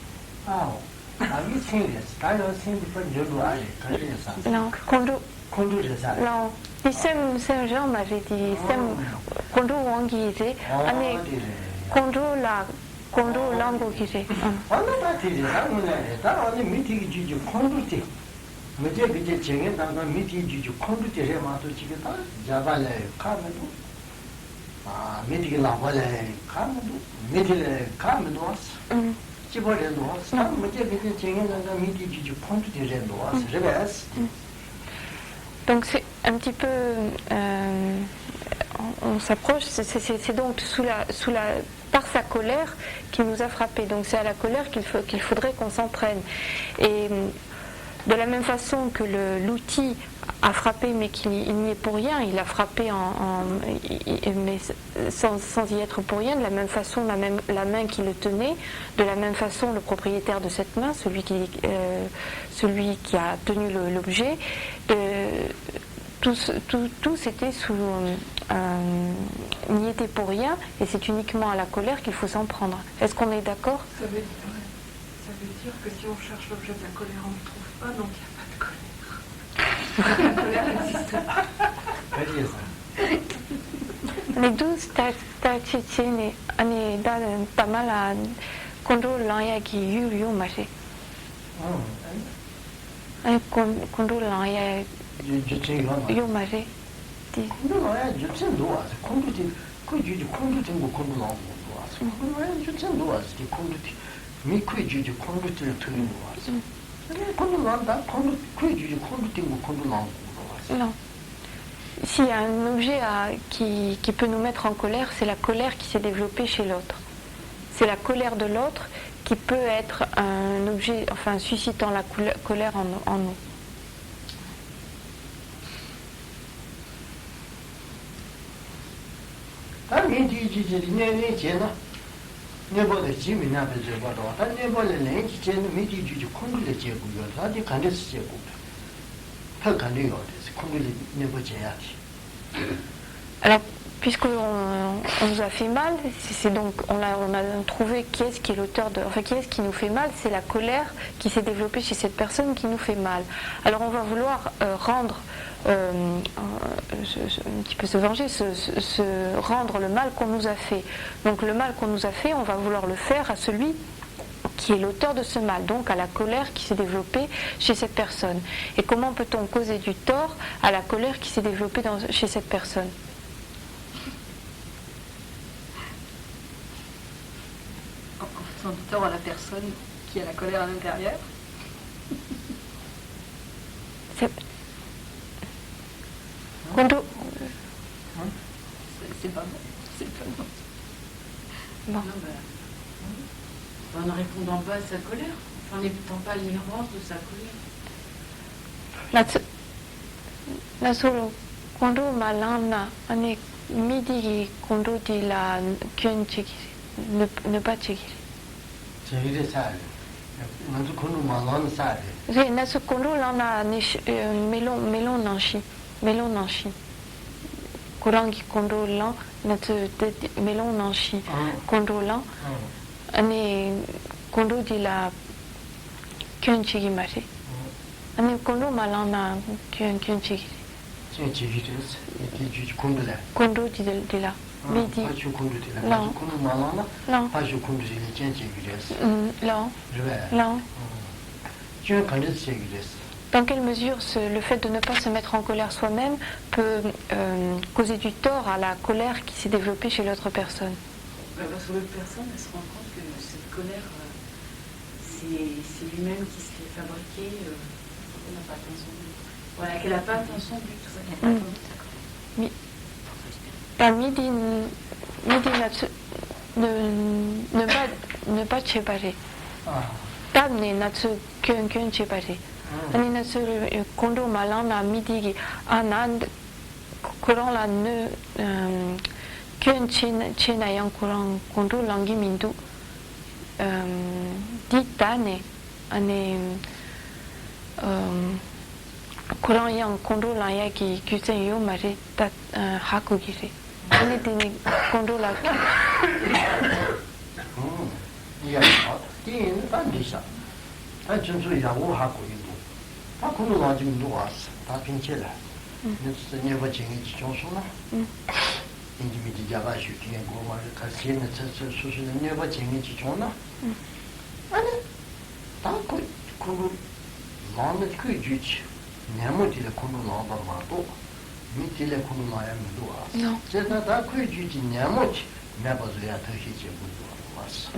S6: Ah. 아니 생겼어. 다른 생기면 저도 아니 그래서.
S2: Non, kondo
S6: 콘도에서.
S2: non. Di sem Jean mare di sem kondo wangi ze ani kondo lambo gire.
S6: 어느 파티지 아무나 다 어디 미팅이 주주 콘도티. 뭐제 그제 정해 담가 미팅 주주 콘도티에 마도 지게다 자발에 카메도. 아 미팅이 나발에 카메도 미팅에 카메도 왔어. 집어래도 왔어. 뭐제 그제 정해 담가 미팅 주주 콘도티에도 왔어. 그래서
S2: Donc c'est un petit peu, on s'approche, c'est donc par sa colère qu'il nous a frappés. Donc c'est à la colère qu'il faudrait qu'on s'entraîne. Et de la même façon que l'outil a frappé mais qu'il n'y est pour rien, il a frappé mais sans y être pour rien, de la même façon la main qui le tenait, de la même façon le propriétaire de cette main, celui qui a tenu l'objet, tout c'était n'y était pour rien, et c'est uniquement à la colère qu'il faut s'en prendre. Est-ce qu'on est d'accord ?
S5: Ça veut dire que si on cherche l'objet de la colère, on ne le trouve pas, donc il n'y a pas de colère. La colère n'existe pas.
S2: Les 12 tachitini, ani tamala kondo lanya ki yu mache. Ani kondo lanya yu mache.
S6: 콘도야 주천도 와서 콘도티 그 주주 콘도팅고 콘도 나오고 와서 콘도야 주천도 와서 콘도티 미쿠이 주주 콘도티를 틀는 거 와서 콘도 나온다 콘도 그 주주 콘도팅고 콘도 나오고 와서.
S2: Non. S'il y a un objet qui peut nous mettre en colère, c'est la colère qui s'est développée chez l'autre. C'est la colère de l'autre qui peut être un objet, enfin suscitant la colère en nous. Alors, puisqu'on nous a fait mal, c'est donc on a trouvé qui est-ce qui est l'auteur de, enfin qui est-ce qui nous fait mal, c'est la colère qui s'est développée chez cette personne qui nous fait mal. Alors on va vouloir rendre un petit peu se venger, se rendre le mal qu'on nous a fait. Donc le mal qu'on nous a fait, on va vouloir le faire à celui qui est l'auteur de ce mal, donc à la colère qui s'est développée chez cette personne. Et comment peut-on causer du tort à la colère qui s'est développée chez cette personne ?
S5: En faisant du tort à la personne qui a la colère à l'intérieur.
S2: C'est
S5: pas bon. C'est pas bon.
S2: Bon.
S5: Non, en ne répondant pas à sa colère, en n'écoutant pas le miroir de sa colère.
S2: La solo quando malana ane midi quando di la kyun chiki ne pas chiki.
S6: 제일에 살래. 먼저 군도 말론 살래.
S2: J'ai na so quando lana melon nanchi. kurangi kondo lan natu melon nanshi kondo lan ane kondo di la kyunchigi mari ane kondo malana kyunchigi
S6: kyunchigi di kondo la
S2: kondo di la midi
S6: pachu kondo di la kondo malana pachu kondo di la kyunchigi
S2: lan lan Dans quelle mesure le fait de ne pas se mettre en colère soi-même peut causer du tort à la colère qui s'est développée chez l'autre personne?
S5: Parce que l'autre personne, elle se rend compte que cette colère, c'est lui-même qui se l'est fabriquée, qu'elle n'a pas atteint son but. Voilà, qu'elle n'a pas atteint son but, tout ça, qu'elle n'a pas atteint
S2: ne pas séparer. Tadne natsu kyun séparer. Ani natsu kondo malana midi anand kurang la ne kyun chena yang kurang kondo langi mindu ditane ane kurang yang kondo la ya ki kyusen yo mari tat hakugiri ani tini kondo la
S6: ya tin bandisa ta junzu ya wo hakugibu ta kondo la jim do as ta pinchela ne ne ba jingi ji jonsuna 인디비디 자바 슈팅에 고마를 가시는 저저 수수는 내가 재미지 좋나 아니 다그 마음에 그 주지 내모디를 코노 나바마도 밑에 코노 나야면도 와 제가 다그 주지 내모지 내버려야 더시지 분도 왔어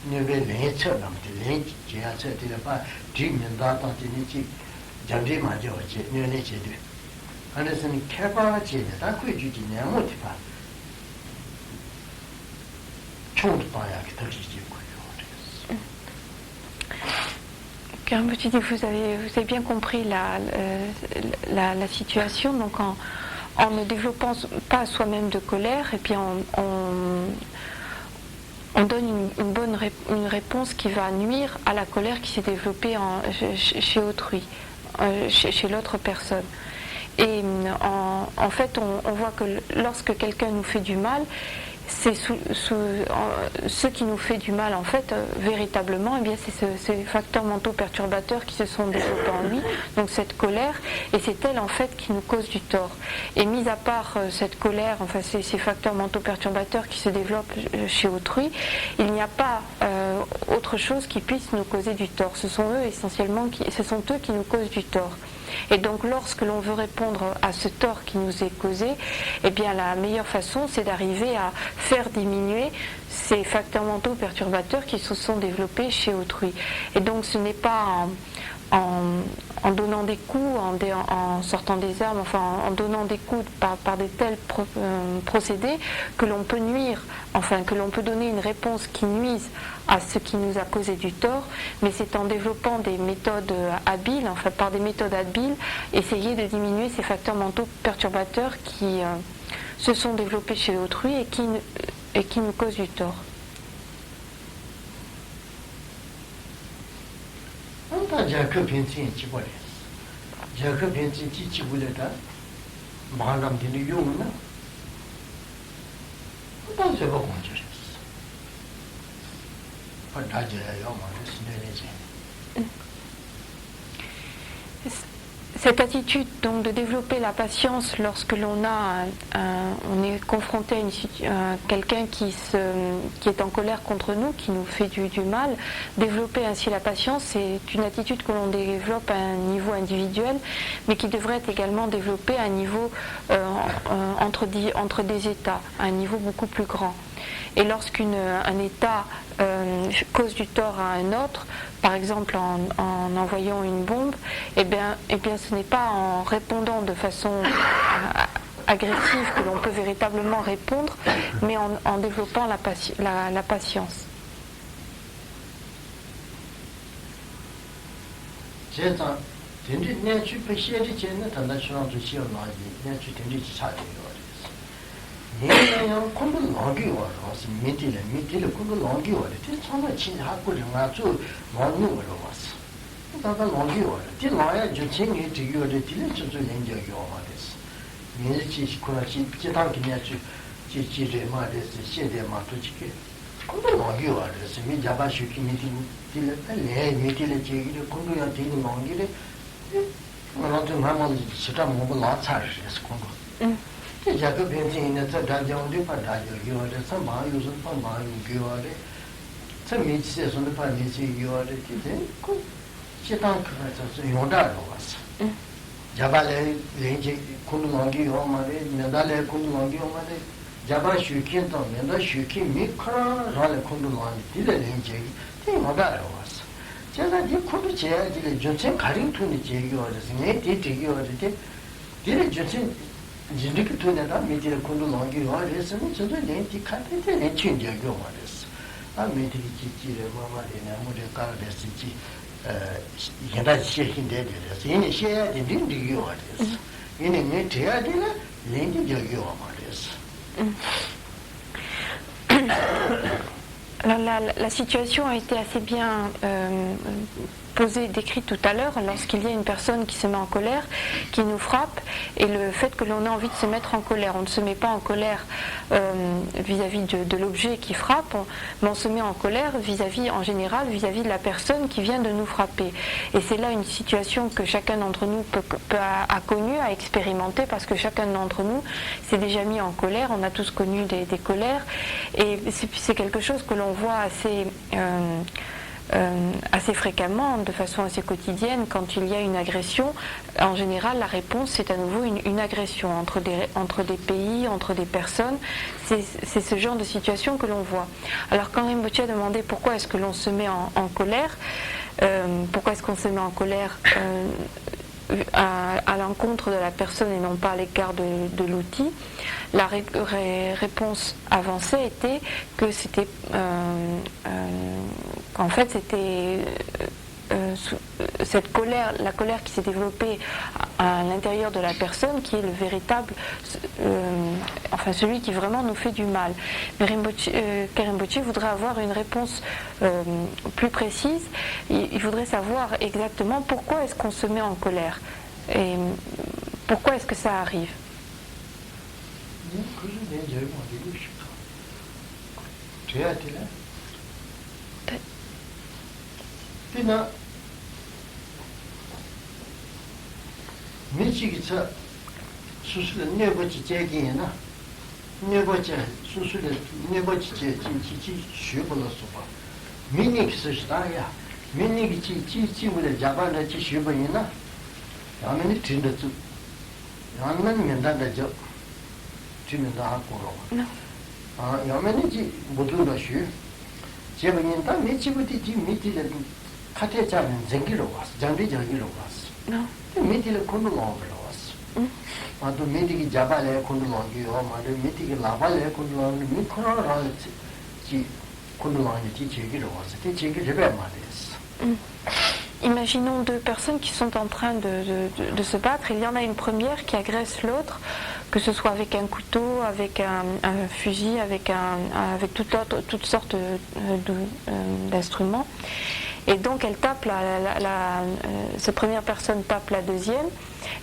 S6: 내가 내처럼 내 제가 저들에 봐 뒤면 다다지니지 잠시 맞아 어제 내내 제대 안에서는 개발하지 다그 주지 내모지 봐
S2: Vous avez bien compris la situation, donc en ne développant pas soi-même de colère, et puis on donne une réponse qui va nuire à la colère qui s'est développée chez autrui, chez l'autre personne. Et en fait, on voit que lorsque quelqu'un nous fait du mal, c'est ce qui nous fait du mal en fait véritablement, eh bien c'est ces facteurs mentaux perturbateurs qui se sont développés en lui, donc cette colère, et c'est elle en fait qui nous cause du tort. Et mis à part cette colère, enfin ces facteurs mentaux perturbateurs qui se développent chez autrui, il n'y a pas autre chose qui puisse nous causer du tort. Ce sont eux essentiellement ce sont eux qui nous causent du tort. Et donc lorsque l'on veut répondre à ce tort qui nous est causé, eh bien la meilleure façon c'est d'arriver à faire diminuer ces facteurs mentaux perturbateurs qui se sont développés chez autrui. Et donc ce n'est pas en donnant des coups, en sortant des armes, enfin en donnant des coups par des tels procédés que l'on peut nuire, enfin que l'on peut donner une réponse qui nuise à ce qui nous a causé du tort, mais c'est en développant des méthodes habiles, enfin par des méthodes habiles, essayer de diminuer ces facteurs mentaux perturbateurs qui se sont développés chez autrui et qui nous causent du tort. Cette attitude donc de développer la patience lorsque l'on on est confronté à quelqu'un qui est en colère contre nous, qui nous fait du mal, développer ainsi la patience, c'est une attitude que l'on développe à un niveau individuel, mais qui devrait être également développée à un niveau entre des États, à un niveau beaucoup plus grand. Et lorsqu'un État cause du tort à un autre, par exemple en envoyant une bombe, eh bien ce n'est pas en répondant de façon agressive que l'on peut véritablement répondre, mais en développant la patience.
S6: 내가 공부 나기 와서 밑에 공부 나기 와서 정말 진짜 학교를 가서 많이 올라왔어. 나가 나기 와서 뒤 나야 저 챙이 뒤에 뒤에 저 연결이 와서 미지 코라치 지당기냐 지지레마데스 시데마토치케 kundu longi wari se mi jaba shuki miti tile le miti le chegi kundu ya tini longi le ngalotu ngamo sita mobu la tsari se kundu te jaga pensi ina tsa daja undi pa daja giwari tsa mayu sun pa mayu giwari tsa michi se sun pa michi giwari tite chitang kira tsa yonda ro wasa jaba le lenji kundu longi yo mare menda le kundu longi yo mare jaba shukin to menda shukin mi kara rale kundu longi tile lenji te yonda ro wasa 제가 이 코드 제야지를 전체 가ring 톤이 제기와서 네 뒤뒤기와서 뒤에 전체 진득 톤에다 미디어 코드 longi 와서 저도 네 뒤카트에 네 친구가 와서 아 미디어 지지를 마마리나 모델 가르스지 현대 시행인데 그래서 이제 시행이 린디기 와서 이제 네 제야지는 린디 저기 와 말이었어.
S2: La situation a été assez bien posée, décrite tout à l'heure, lorsqu'il y a une personne qui se met en colère, qui nous frappe, et le fait que l'on a envie de se mettre en colère. On ne se met pas en colère vis-à-vis de l'objet qui frappe, mais on se met en colère en général, vis-à-vis de la personne qui vient de nous frapper. Et c'est là une situation que chacun d'entre nous a connue, a expérimenté, parce que chacun d'entre nous s'est déjà mis en colère. On a tous connu des colères, et c'est quelque chose que l'on voit assez fréquemment, de façon assez quotidienne. Quand il y a une agression, en général la réponse c'est à nouveau une agression entre des pays, entre des personnes. C'est ce genre de situation que l'on voit. Alors quand Rinpoche a demandé pourquoi est-ce que l'on se met en colère, pourquoi est-ce qu'on se met en colère à l'encontre de la personne et non pas à l'égard de l'outil, la réponse avancée était que c'était qu'en fait c'était cette colère, la colère qui s'est développée à l'intérieur de la personne, qui est le véritable, enfin celui qui vraiment nous fait du mal. Mais Rinpoche voudrait avoir une réponse plus précise. Il voudrait savoir exactement pourquoi est-ce qu'on se met en colère et pourquoi est-ce que ça arrive.
S6: 미치기차 수술은 네버지 제기나 네버지 수술은 네버지 제기 쉬불어서 봐 미니기 쓰시다야 미니기 지지지부에 잡아내 지쉬버이나 야면이 딘듯 야면 면단다죠 주면도 하고 아 야면이 지 모두가 쉬 제번인다 미치부디 지 미치는 카테 잡는 전기로 왔어 장비 전기로 왔어 미디를 콘돌롱으로 왔어. 아도 미디기 잡아내 콘돌롱이요. 마도 미디기 라발에 콘돌롱이 미코라라지 지 콘돌롱이 지지기로 왔어. 지지기를 왜 말했어.
S2: Imaginons deux personnes qui sont en train de se battre. Il y en a une première qui agresse l'autre, que ce soit avec un couteau, avec un fusil, avec toutes sortes d'instruments. Et donc elle tape cette première personne tape la deuxième,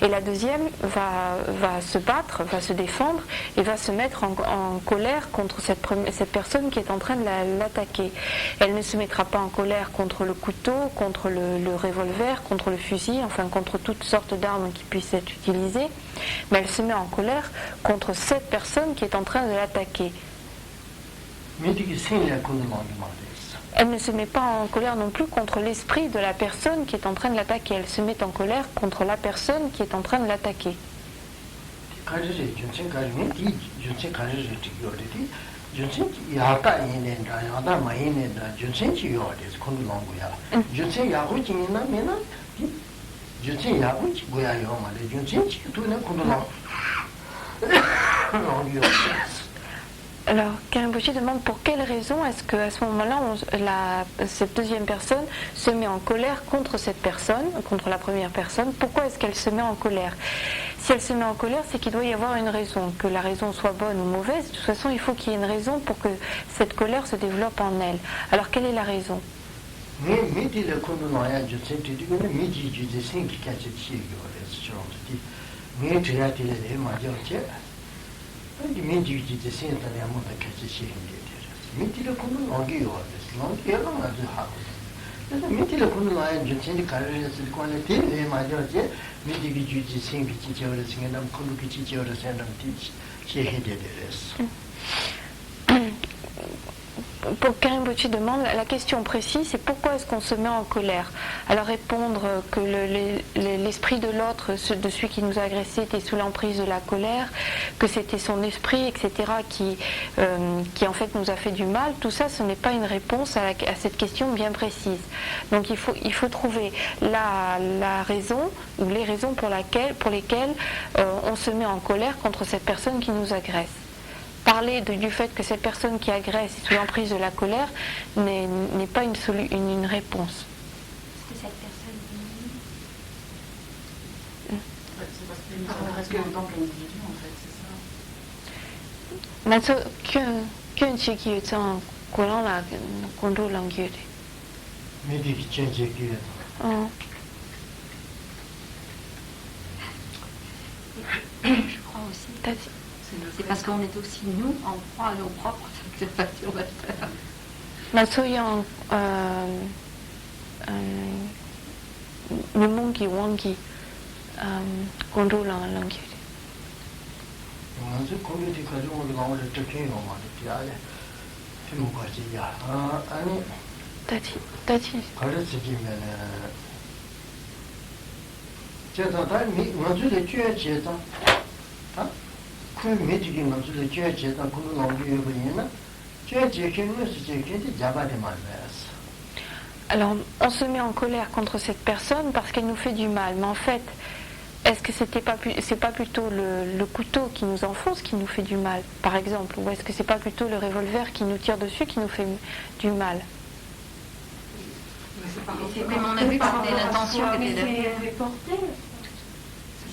S2: et la deuxième va se battre, va se défendre et va se mettre en colère contre cette personne qui est en train de l'attaquer. Elle ne se mettra pas en colère contre le couteau, contre le revolver, contre le fusil, enfin contre toutes sortes d'armes qui puissent être utilisées, mais elle se met en colère contre cette personne qui est en train de l'attaquer. Elle ne se met pas en colère non plus contre l'esprit de la personne qui est en train de l'attaquer. Elle se met en colère contre la personne qui est en train de l'attaquer. Alors, Rinpoche demande pour quelle raison est-ce qu'à ce moment-là, cette deuxième personne se met en colère contre cette personne, contre la première personne. Pourquoi est-ce qu'elle se met en colère? Si elle se met en colère, c'est qu'il doit y avoir une raison. Que la raison soit bonne ou mauvaise, de toute façon, il faut qu'il y ait une raison pour que cette colère se développe en elle. Alors, quelle est la raison?
S6: me triatile de maggiore di mingi di senta le amore che ci si mitile con oggi ora non era ma già mitile con la gente di carriera di qualità le maggiore mi di giudici semplici che ora si andam con che ci ora si andam ci
S2: Pour Karim Bocci demande, la question précise, c'est pourquoi est-ce qu'on se met en colère? Alors répondre que l'esprit de l'autre, de celui qui nous a agressé, était sous l'emprise de la colère, que c'était son esprit, etc., qui en fait nous a fait du mal, tout ça, ce n'est pas une réponse à cette question bien précise. Donc il faut trouver la raison ou les raisons pour lesquelles on se met en colère contre cette personne qui nous agresse. Parler du fait que cette personne qui agresse est sous l'emprise de la colère n'est pas une réponse.
S5: Est-ce que cette personne c'est parce qu'en tant qu'individu, en fait, c'est ça.
S2: Matso, qu'un chiki est en collant la condo langue.
S6: Mais des qui
S5: Je crois aussi. C'est parce qu'on est aussi, nous, en proie à nos propres perturbateurs.
S2: Matso yang le monkey wangi condo langue.
S6: 먼저 거기에 가지고 올라가면 어떻게 해요? 말이야. 팀과지 야. 아니
S2: 다치.
S6: 가르치기면은 제가 다 먼저 대주에 제가 아? 그 메디기 먼저 대주에 제가 그거 넘기고 있나? 제가 제게는 제게 잡아야 말이야.
S2: Alors, on se met en colère contre cette personne parce qu'elle nous fait du mal. Mais en fait, est-ce que c'est pas plutôt le couteau qui nous enfonce qui nous fait du mal, par exemple, ou est-ce que c'est pas plutôt le revolver qui nous tire dessus qui nous fait du mal?
S5: Mais on a vu que c'était l'intention qui était
S7: c'est reporté.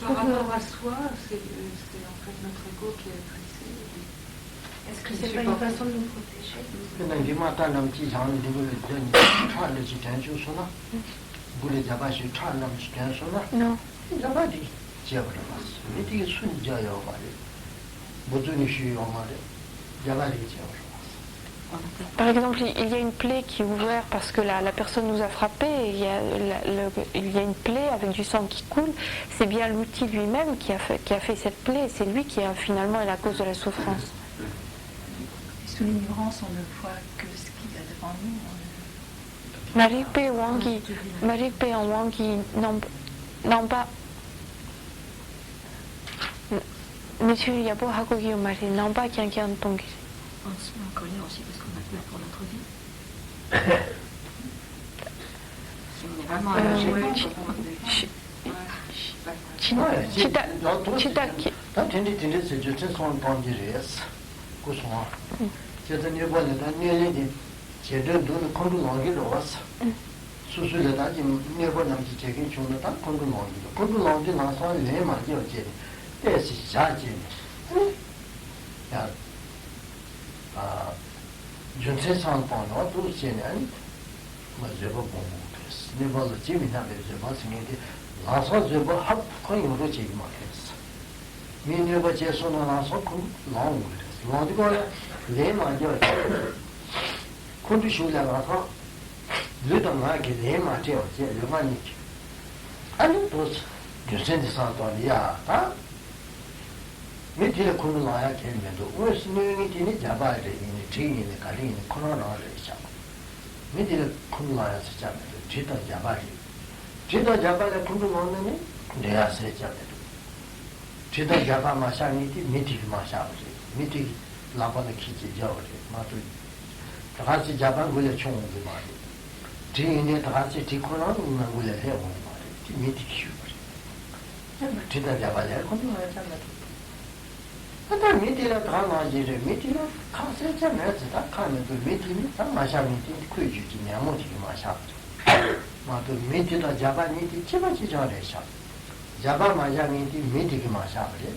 S7: Par rapport à soi, c'est en fait notre ego qui est pressé. Est-ce que c'est pas une façon de nous protéger?
S6: 근데 이마다 남지 장은 이걸 차를 지ക്കാൻ 주소나 물에 잡아서 차 남지 괜찮나?
S2: Non.
S6: 잡아디 지어버렸어. 이게 순자요 말이. 무슨 이슈요 말이. 잡아디 지어버렸어.
S2: Par exemple, il y a une plaie qui est ouverte parce que la personne nous a frappé, et il y a une plaie avec du sang qui coule, c'est bien l'outil lui-même qui a fait cette plaie, c'est lui qui finalement est la cause de la souffrance.
S7: Sous l'ignorance, on ne voit que ce qu'il y a devant nous.
S2: Marikpe en wangi namba monsieur yabo hakogi mari namba kyan tongi.
S5: On se met en colère aussi parce qu'on a peur pour notre vie. Si on est vraiment
S2: chitaki.
S6: 다 텐디텐디스 주체 손 번지레스. 고소와. 제가 네번에 다 네레디 제대로 돈 컨트롤 하기로 왔어. 수수를 다지 네번 남지 제긴 중도 다 컨트롤 하기로. 컨트롤 하기 나서 내 말이 어제. 대시 자지. 야. 전체 상황은 또 지내는 맞아 봐 보면서 네번 재미나게 봤으니까 나서 저거 합권으로 지금 말했어. 민요가 제소나 나서 그 나온 거야. 어디가 내 말이야. 컨디션이 나서 르다나게 내 말이야. 제 여만이. 아니 또 교센데 상관이야. 아? 밑에 콜라야 개면도 무슨이 되니 잡아야 되니 뒤에 가리니 코로나를 잡아. 밑에 콜라야 잡아도 뒤다 잡아야. 뒤다 잡아야 콜로 먹는 내가 세 잡아도. 뒤다 잡아 마샤니티 밑에 마샤지. 밑에 라바는 키지 잡아지. 마도 다 같이 잡아 걸려 총을 말이. 뒤에 다 같이 뒤코로나는 걸려 해 보는 말이. 밑에 키우고. 뒤다 잡아야 콜로야 잡아도. 근데 미디가 다 나지래 미디가 카세자 내지다 카면도 미디니 다 마샤미디 쿠이지지 냐모지 마샤 마도 미디다 자바 미디 치바지 저래샤 자바 마샤미디 미디기 마샤 그래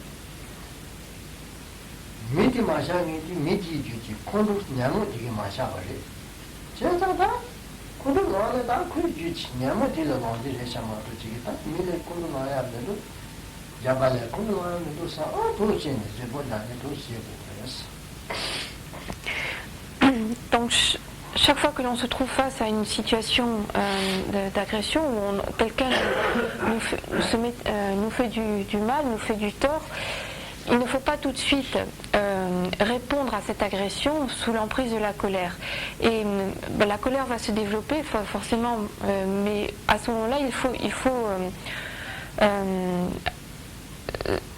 S6: 미디 마샤미디 미디 주지 콘도 냐모지 마샤 그래 제자다 콘도 나래다 쿠이지지 냐모디가 나지래 샤마도 지기다 미래 콘도 나야 되도 Jabale Kunduan, Medusa, oh, Puchin, Zebola,
S2: Donc, chaque fois que l'on se trouve face à une situation d'agression où quelqu'un nous fait du mal, nous fait du tort, il ne faut pas tout de suite répondre à cette agression sous l'emprise de la colère. Et la colère va se développer forcément, mais à ce moment-là, il faut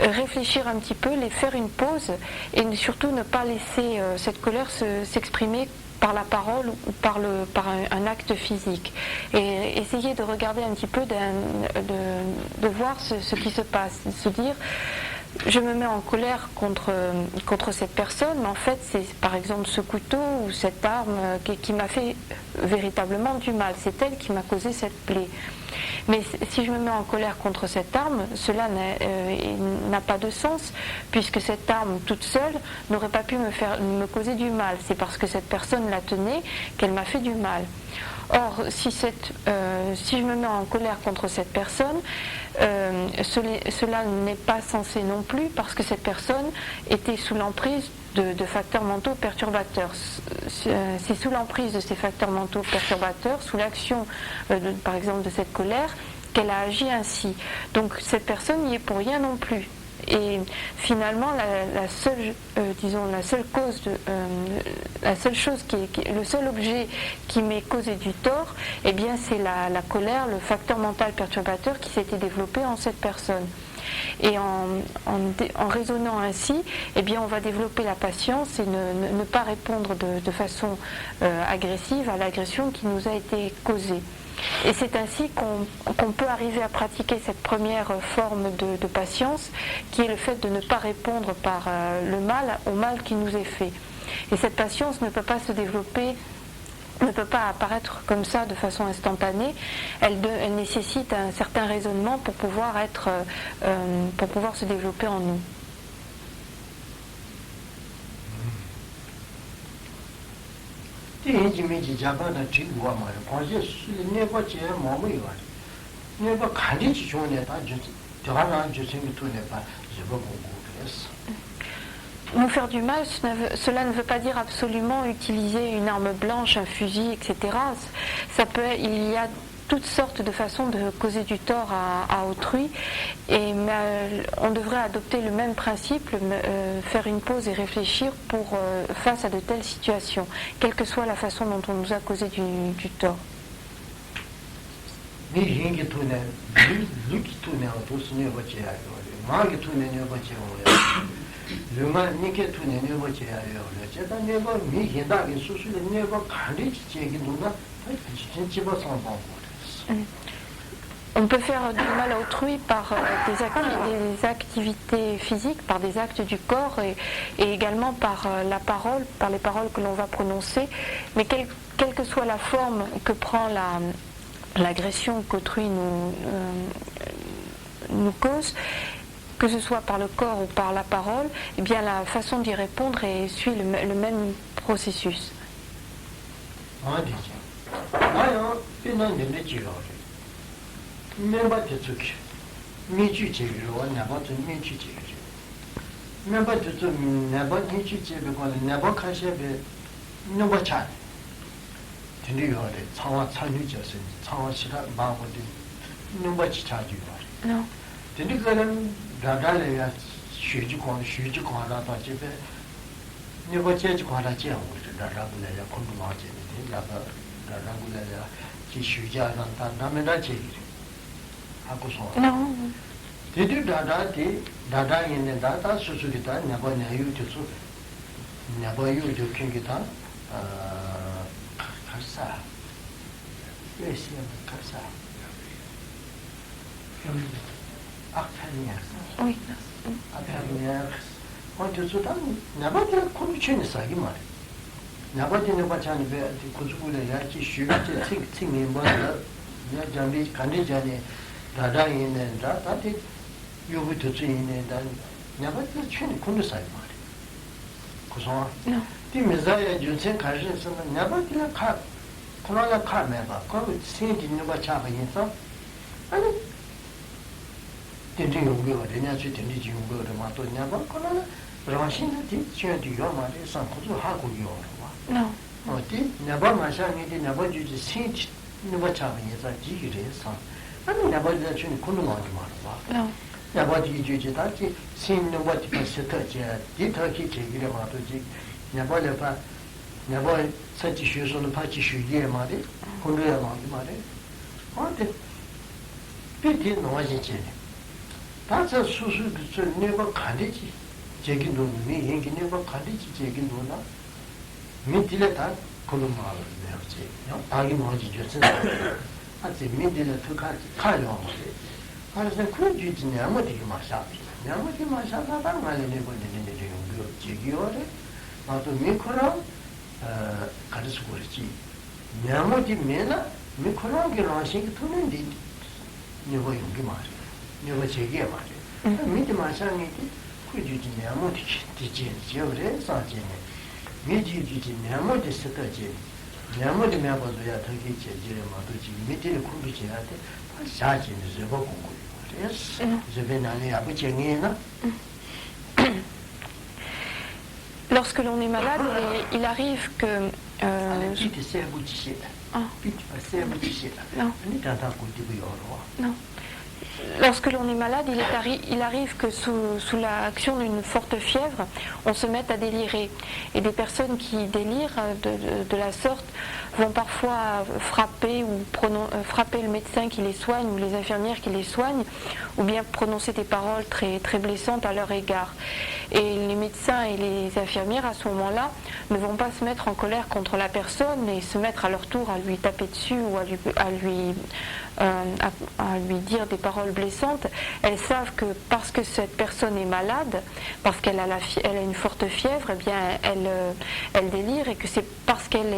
S2: réfléchir un petit peu, faire une pause et surtout ne pas laisser cette colère s'exprimer par la parole ou par un acte physique. Et essayer de regarder un petit peu, de voir ce qui se passe, de se dire je me mets en colère contre cette personne, mais en fait c'est par exemple ce couteau ou cette arme qui m'a fait véritablement du mal, c'est elle qui m'a causé cette plaie. Mais si je me mets en colère contre cette arme, cela n'a pas de sens, puisque cette arme toute seule n'aurait pas pu me causer du mal. C'est parce que cette personne la tenait qu'elle m'a fait du mal. Or, si je me mets en colère contre cette personne, cela n'est pas censé non plus, parce que cette personne était sous l'emprise de facteurs mentaux perturbateurs. C'est sous l'emprise de ces facteurs mentaux perturbateurs, sous l'action par exemple de cette colère, qu'elle a agi ainsi. Donc cette personne n'y est pour rien non plus. Et finalement, le seul objet qui m'est causé du tort, eh bien c'est la colère, le facteur mental perturbateur qui s'était développé en cette personne. Et en raisonnant ainsi, eh bien on va développer la patience et ne pas répondre de façon agressive à l'agression qui nous a été causée. Et c'est ainsi qu'on peut arriver à pratiquer cette première forme de patience, qui est le fait de ne pas répondre par le mal au mal qui nous est fait. Et cette patience ne peut pas se développer, ne peut pas apparaître comme ça de façon instantanée. Elle nécessite un certain raisonnement pour pouvoir se développer en nous. Nous faire du mal, cela ne veut pas dire absolument utiliser une arme blanche, un fusil, etc. Il y a toutes sortes de façons de causer du tort à autrui, mais on devrait adopter le même principe, faire une pause et réfléchir face à de telles situations, quelle que soit la façon dont on nous a causé du tort. On peut faire du mal à autrui par des activités physiques, par des actes du corps et également par les paroles que l'on va prononcer. Mais quelle que soit la forme que prend l'agression qu'autrui nous cause, que ce soit par le corps ou par la parole, eh bien la façon d'y répondre suit le même processus. Non. Oui.
S6: tenji yungu renya chu tenji yungu re ma to nya ba kono ranshin ti chen di yo ma de san ko ha ko yo wa
S2: non.
S6: o ti nya ba ma sha ni de nya ba ju ji sin ni ba cha ni za ji gi re san ani nya ba de chu ni kono ma ma ba
S2: Non.
S6: nya ba ji ju ji da ji sin ni ba ti pa se ta je di ta ki che gi re ma to ji nya ba le pa nya ba sa ji shu so no pa ji shu ye ma de kono ya ma de o te pi no wa ji che 다저 수수 저 네가 간디지 제긴도 네 얘기 네가 간디지 제긴도나 미딜에 다 콜로마를 내었지 요 아기 뭐지 줬어 아직 미딜에 특하지 카요 그래서 그 주진이 아무리 마샤 아무리 마샤가 당 말에 내고 있는데 저 제기요래 나도 미코라 가르쳐 버리지 아무리 메나 미코라게 라싱 투는디 네가 용기 말이야 내가 제기해 말이야. 미리 마찬가지 꾸준히 아무리 뒤지 저래 사진에 미리 뒤지 아무리 스터지 아무리 매버도야 되게 제지를 마도지 미리를 공부해야 돼. 사진을 저 공부해. 그래서 je 나네 아버지에나
S2: Lorsque l'on est malade, il arrive que... Non. Lorsque l'on est malade, il arrive que sous l'action d'une forte fièvre, on se mette à délirer. Et des personnes qui délirent de la sorte vont parfois frapper le médecin qui les soigne ou les infirmières qui les soignent, ou bien prononcer des paroles très, très blessantes à leur égard. Et les médecins et les infirmières, à ce moment-là, ne vont pas se mettre en colère contre la personne et se mettre à leur tour à lui taper dessus ou à lui dire des paroles blessantes. Elles savent que parce que cette personne est malade, parce qu'elle a une forte fièvre, eh bien elle délire, et que c'est parce qu'elle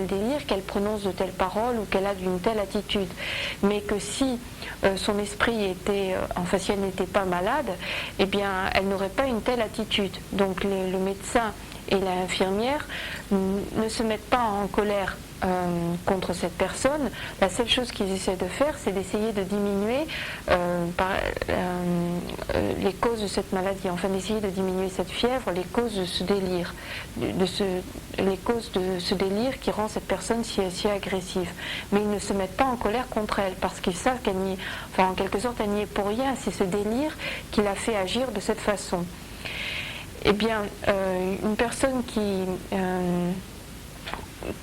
S2: délire qu'elle prononce de telles paroles ou qu'elle a d'une telle attitude. Mais que si son esprit était, enfin si elle n'était pas malade, eh bien elle n'aurait pas une telle attitude. Donc le médecin et l'infirmière ne se mettent pas en colère contre cette personne. La seule chose qu'ils essaient de faire, c'est d'essayer de diminuer les causes de cette maladie, enfin d'essayer de diminuer cette fièvre, les causes de ce délire, les causes de ce délire qui rend cette personne si agressive. Mais ils ne se mettent pas en colère contre elle, parce qu'ils savent qu'elle n'y est, enfin en quelque sorte elle n'y est pour rien, c'est ce délire qui l'a fait agir de cette façon. Eh bien, une personne qui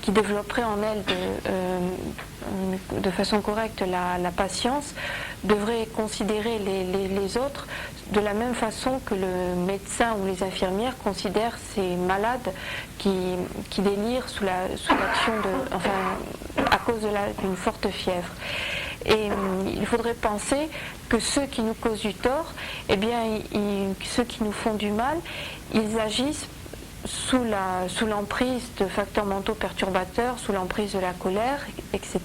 S2: développerait en elle de façon correcte la patience devrait considérer les autres de la même façon que le médecin ou les infirmières considèrent ces malades qui délirent sous l'action à cause d'une forte fièvre. Et il faudrait penser que ceux qui nous causent du tort, eh bien, ceux qui nous font du mal, ils agissent sous l'emprise de facteurs mentaux perturbateurs, sous l'emprise de la colère, etc.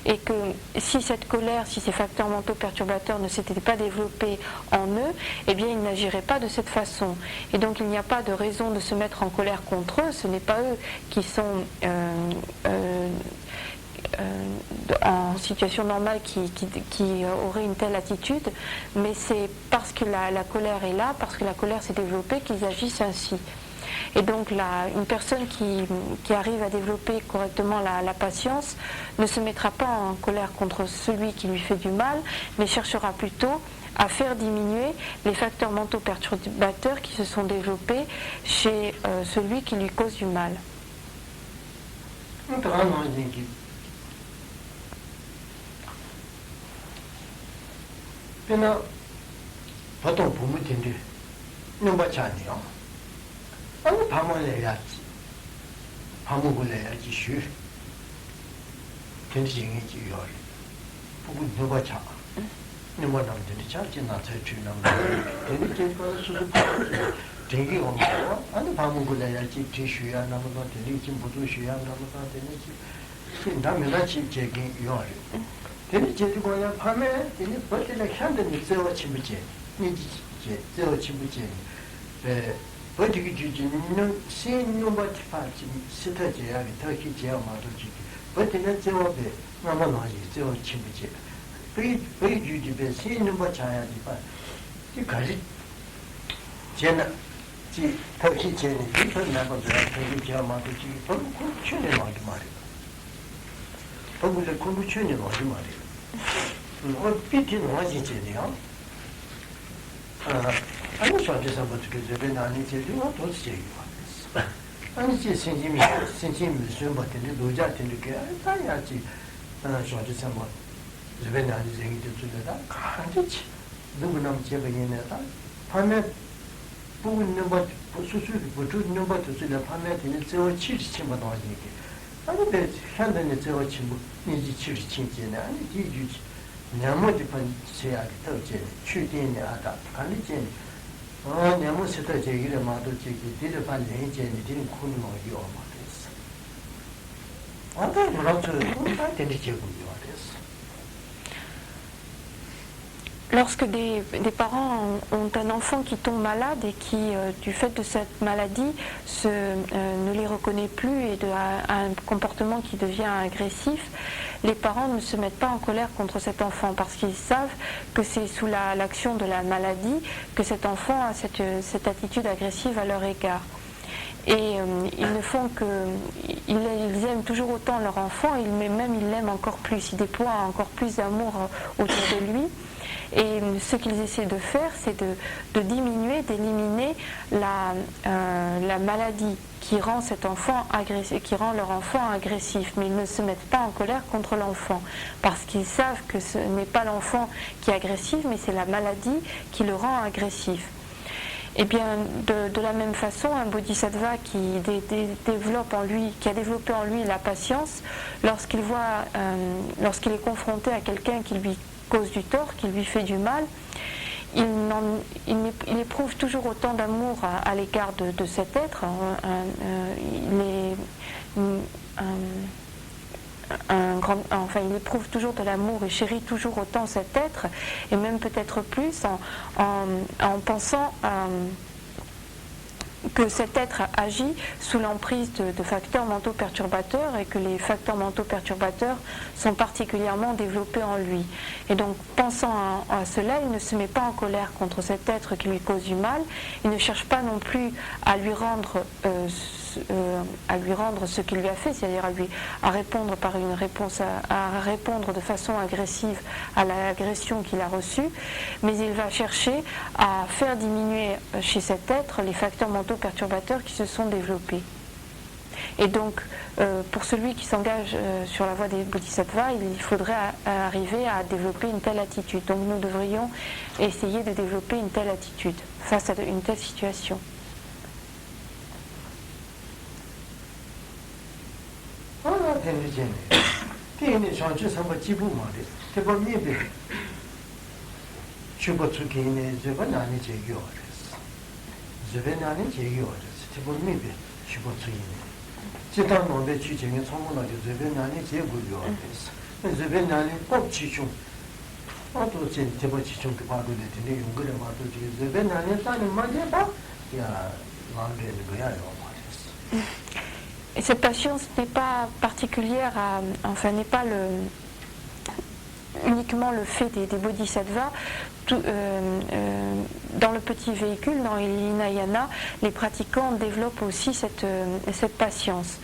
S2: Et que si cette colère, si ces facteurs mentaux perturbateurs ne s'étaient pas développés en eux, eh bien ils n'agiraient pas de cette façon. Et donc il n'y a pas de raison de se mettre en colère contre eux, ce n'est pas eux qui sont en situation normale qui auraient une telle attitude, mais c'est parce que la colère est là, parce que la colère s'est développée qu'ils agissent ainsi. Et donc une personne qui arrive à développer correctement la patience ne se mettra pas en colère contre celui qui lui fait du mal, mais cherchera plutôt à faire diminuer les facteurs mentaux perturbateurs qui se sont développés chez celui qui lui cause du mal.
S6: 아니 밤을 내야지 밤을 내야지 쉬 괜찮이 지요 보고 누가 차 누가 남들이 차지 나서 주는 되게 제가 수도 되게 엄청 아니 밤을 내야지 지쉬야 나무가 되게 좀 모두 쉬야 나무가 되게 남이나 집제기 요리 되게 제거야 밤에 되게 버티는 향들이 세워 침부지 니지 세워 침부지 어떻게 주지는 신용받지 파지 스타지야 더키 제어 마도지 어떻게 제어배 나만 하지 제어 침부지 pei ju di be si numba chaya di pa di kari jena ji tachi jeni di pa namba zaya tachi jaya ma tu ji pa ku chune ma di ma ri pa ku le ku chune ma di ma ri o pi ti no ji jeni ya 아니 저기서 어떻게 저게 아니 제대로 도저히 아니 제 신심이 무슨 버튼이 노자 되게 다야지 저기서 뭐 저게 아니 생이 되다 간지 누구나 제베니네다 밤에 보는 것 수수 보는 것 수수는 밤에 되는 저 치치치 뭐 나오니까 아니 내 현대는 저 친구 니지 치치치네 아니 뒤주지 냐모디 반 제약이 더제 추디네 하다 간리제 냐모 세터 제기를 마도 제기 뒤를 반 내제니 뒤는 코는 어디요 말했어 아까 뭐라고 다 되는 제고요 말했어
S2: Lorsque des parents ont un enfant qui tombe malade et qui, du fait de cette maladie, ne les reconnaît plus et a un comportement qui devient agressif, les parents ne se mettent pas en colère contre cet enfant parce qu'ils savent que c'est sous l'action de la maladie que cet enfant a cette attitude agressive à leur égard. Et ils ne font que... Ils aiment toujours autant leur enfant, même ils l'aiment encore plus, ils déploient encore plus d'amour autour de lui. Et ce qu'ils essaient de faire, c'est de diminuer, d'éliminer la maladie qui rend cet enfant agressif, qui rend leur enfant agressif. Mais ils ne se mettent pas en colère contre l'enfant, parce qu'ils savent que ce n'est pas l'enfant qui est agressif, mais c'est la maladie qui le rend agressif. Et bien, de la même façon, un bodhisattva qui a développé en lui la patience, lorsqu'il est confronté à quelqu'un qui lui cause du tort, qui lui fait du mal, il éprouve toujours autant d'amour à l'égard de cet être. Il éprouve toujours de l'amour et chérit toujours autant cet être, et même peut-être plus en pensant que cet être agit sous l'emprise de facteurs mentaux perturbateurs et que les facteurs mentaux perturbateurs sont particulièrement développés en lui. Et donc, pensant à cela, il ne se met pas en colère contre cet être qui lui cause du mal, il ne cherche pas non plus à lui rendre ce qu'il lui a fait, c'est-à-dire à répondre par une réponse, à répondre de façon agressive à l'agression qu'il a reçue, mais il va chercher à faire diminuer chez cet être les facteurs mentaux perturbateurs qui se sont développés. Et donc, pour celui qui s'engage sur la voie des bodhisattvas, il faudrait arriver à développer une telle attitude. Donc nous devrions essayer de développer une telle attitude face à une telle situation. Et cette patience n'est pas particulière n'est pas uniquement le fait des bodhisattvas. Dans le petit véhicule, dans l'Hinayana, les pratiquants développent aussi cette patience.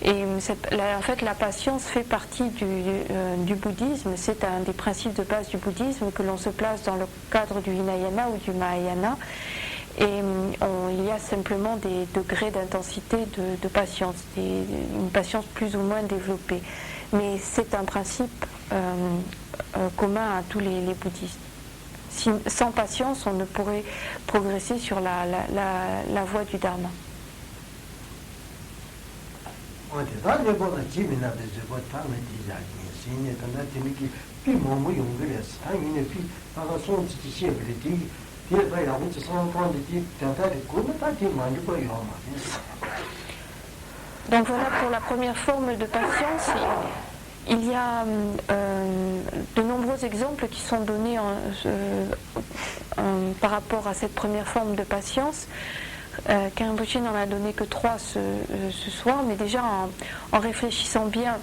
S2: Et en fait, la patience fait partie du bouddhisme. C'est un des principes de base du bouddhisme que l'on se place dans le cadre du Hinayana ou du Mahayana. Et il y a simplement des degrés d'intensité de patience, une patience plus ou moins développée. Mais c'est un principe commun à tous les bouddhistes. Sans patience, on ne pourrait progresser sur la voie du Dharma. Donc voilà pour la première forme de patience. Il y a de nombreux exemples qui sont donnés par rapport à cette première forme de patience. Rinpoché n'en a donné que 3 ce soir, mais déjà en réfléchissant bien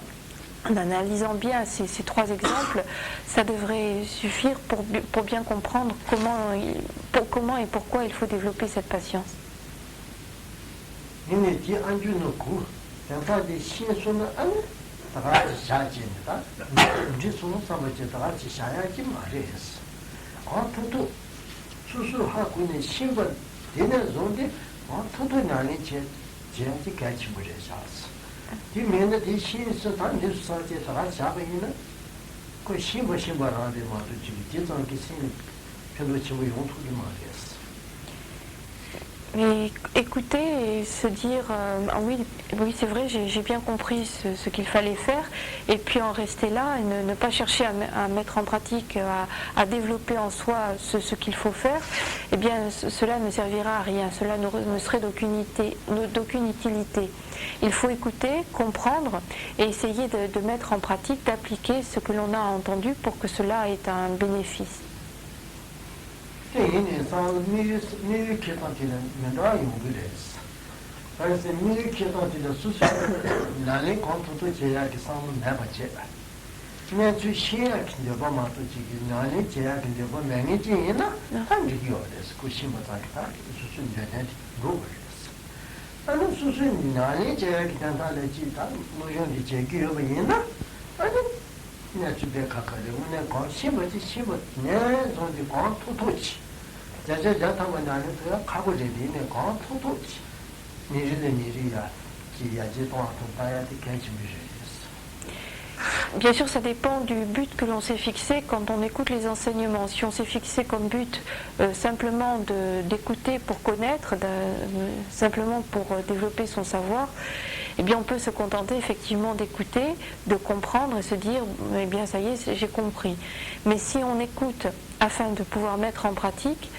S2: en analysant bien ces trois exemples, ça devrait suffire pour bien comprendre comment et pourquoi il faut développer cette patience. Mais écouter et se dire oui c'est vrai, j'ai bien compris ce qu'il fallait faire, et puis en rester là et ne pas chercher à mettre en pratique, à développer en soi ce qu'il faut faire, eh bien cela ne servira à rien, cela ne serait d'aucune utilité. Il faut écouter, comprendre et essayer de mettre en pratique, d'appliquer ce que l'on a entendu pour que cela ait un bénéfice. Bien sûr, ça dépend du but que l'on s'est fixé quand on écoute les enseignements. Si on s'est fixé comme but simplement d'écouter pour connaître, simplement pour développer son savoir, eh bien on peut se contenter effectivement d'écouter, de comprendre et se dire eh bien ça y est, j'ai compris. Mais si on écoute afin de pouvoir mettre en pratique,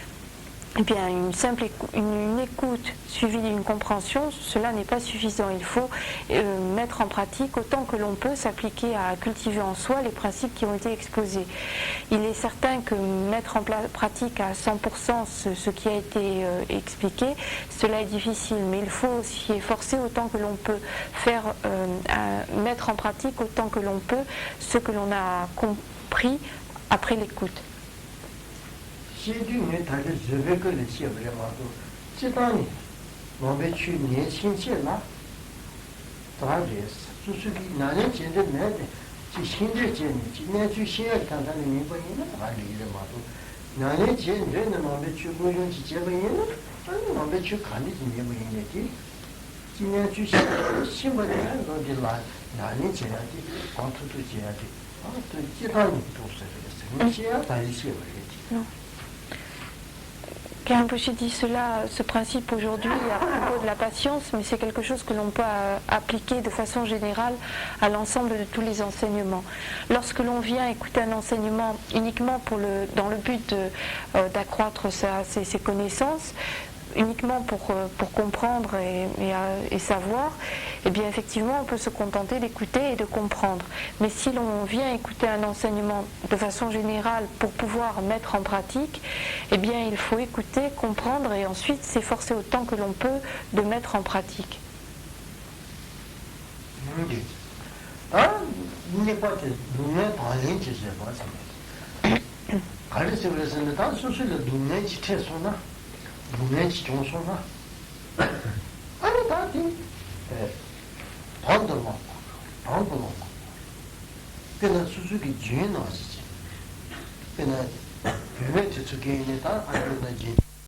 S2: eh bien une écoute suivie d'une compréhension, cela n'est pas suffisant. Il faut mettre en pratique autant que l'on peut, s'appliquer à cultiver en soi les principes qui ont été exposés. Il est certain que mettre en pratique à 100% ce qui a été expliqué, cela est difficile, mais il faut s'y efforcer autant que l'on peut, mettre en pratique autant que l'on peut ce que l'on a compris après l'écoute. Rinpoche dit ce principe aujourd'hui à propos de la patience, mais c'est quelque chose que l'on peut appliquer de façon générale à l'ensemble de tous les enseignements. Lorsque l'on vient écouter un enseignement uniquement dans le but d'accroître ses connaissances, uniquement pour comprendre et savoir, eh bien effectivement on peut se contenter d'écouter et de comprendre. Mais si l'on vient écouter un enseignement de façon générale pour pouvoir mettre en pratique, eh bien il faut écouter, comprendre et ensuite s'efforcer autant que l'on peut de mettre en pratique.
S6: 문외지 종소나 아니 다디 돈도 먹고 그는 수수기 주인 나왔지 그는 별의 저쪽에 있는 다 알고 나지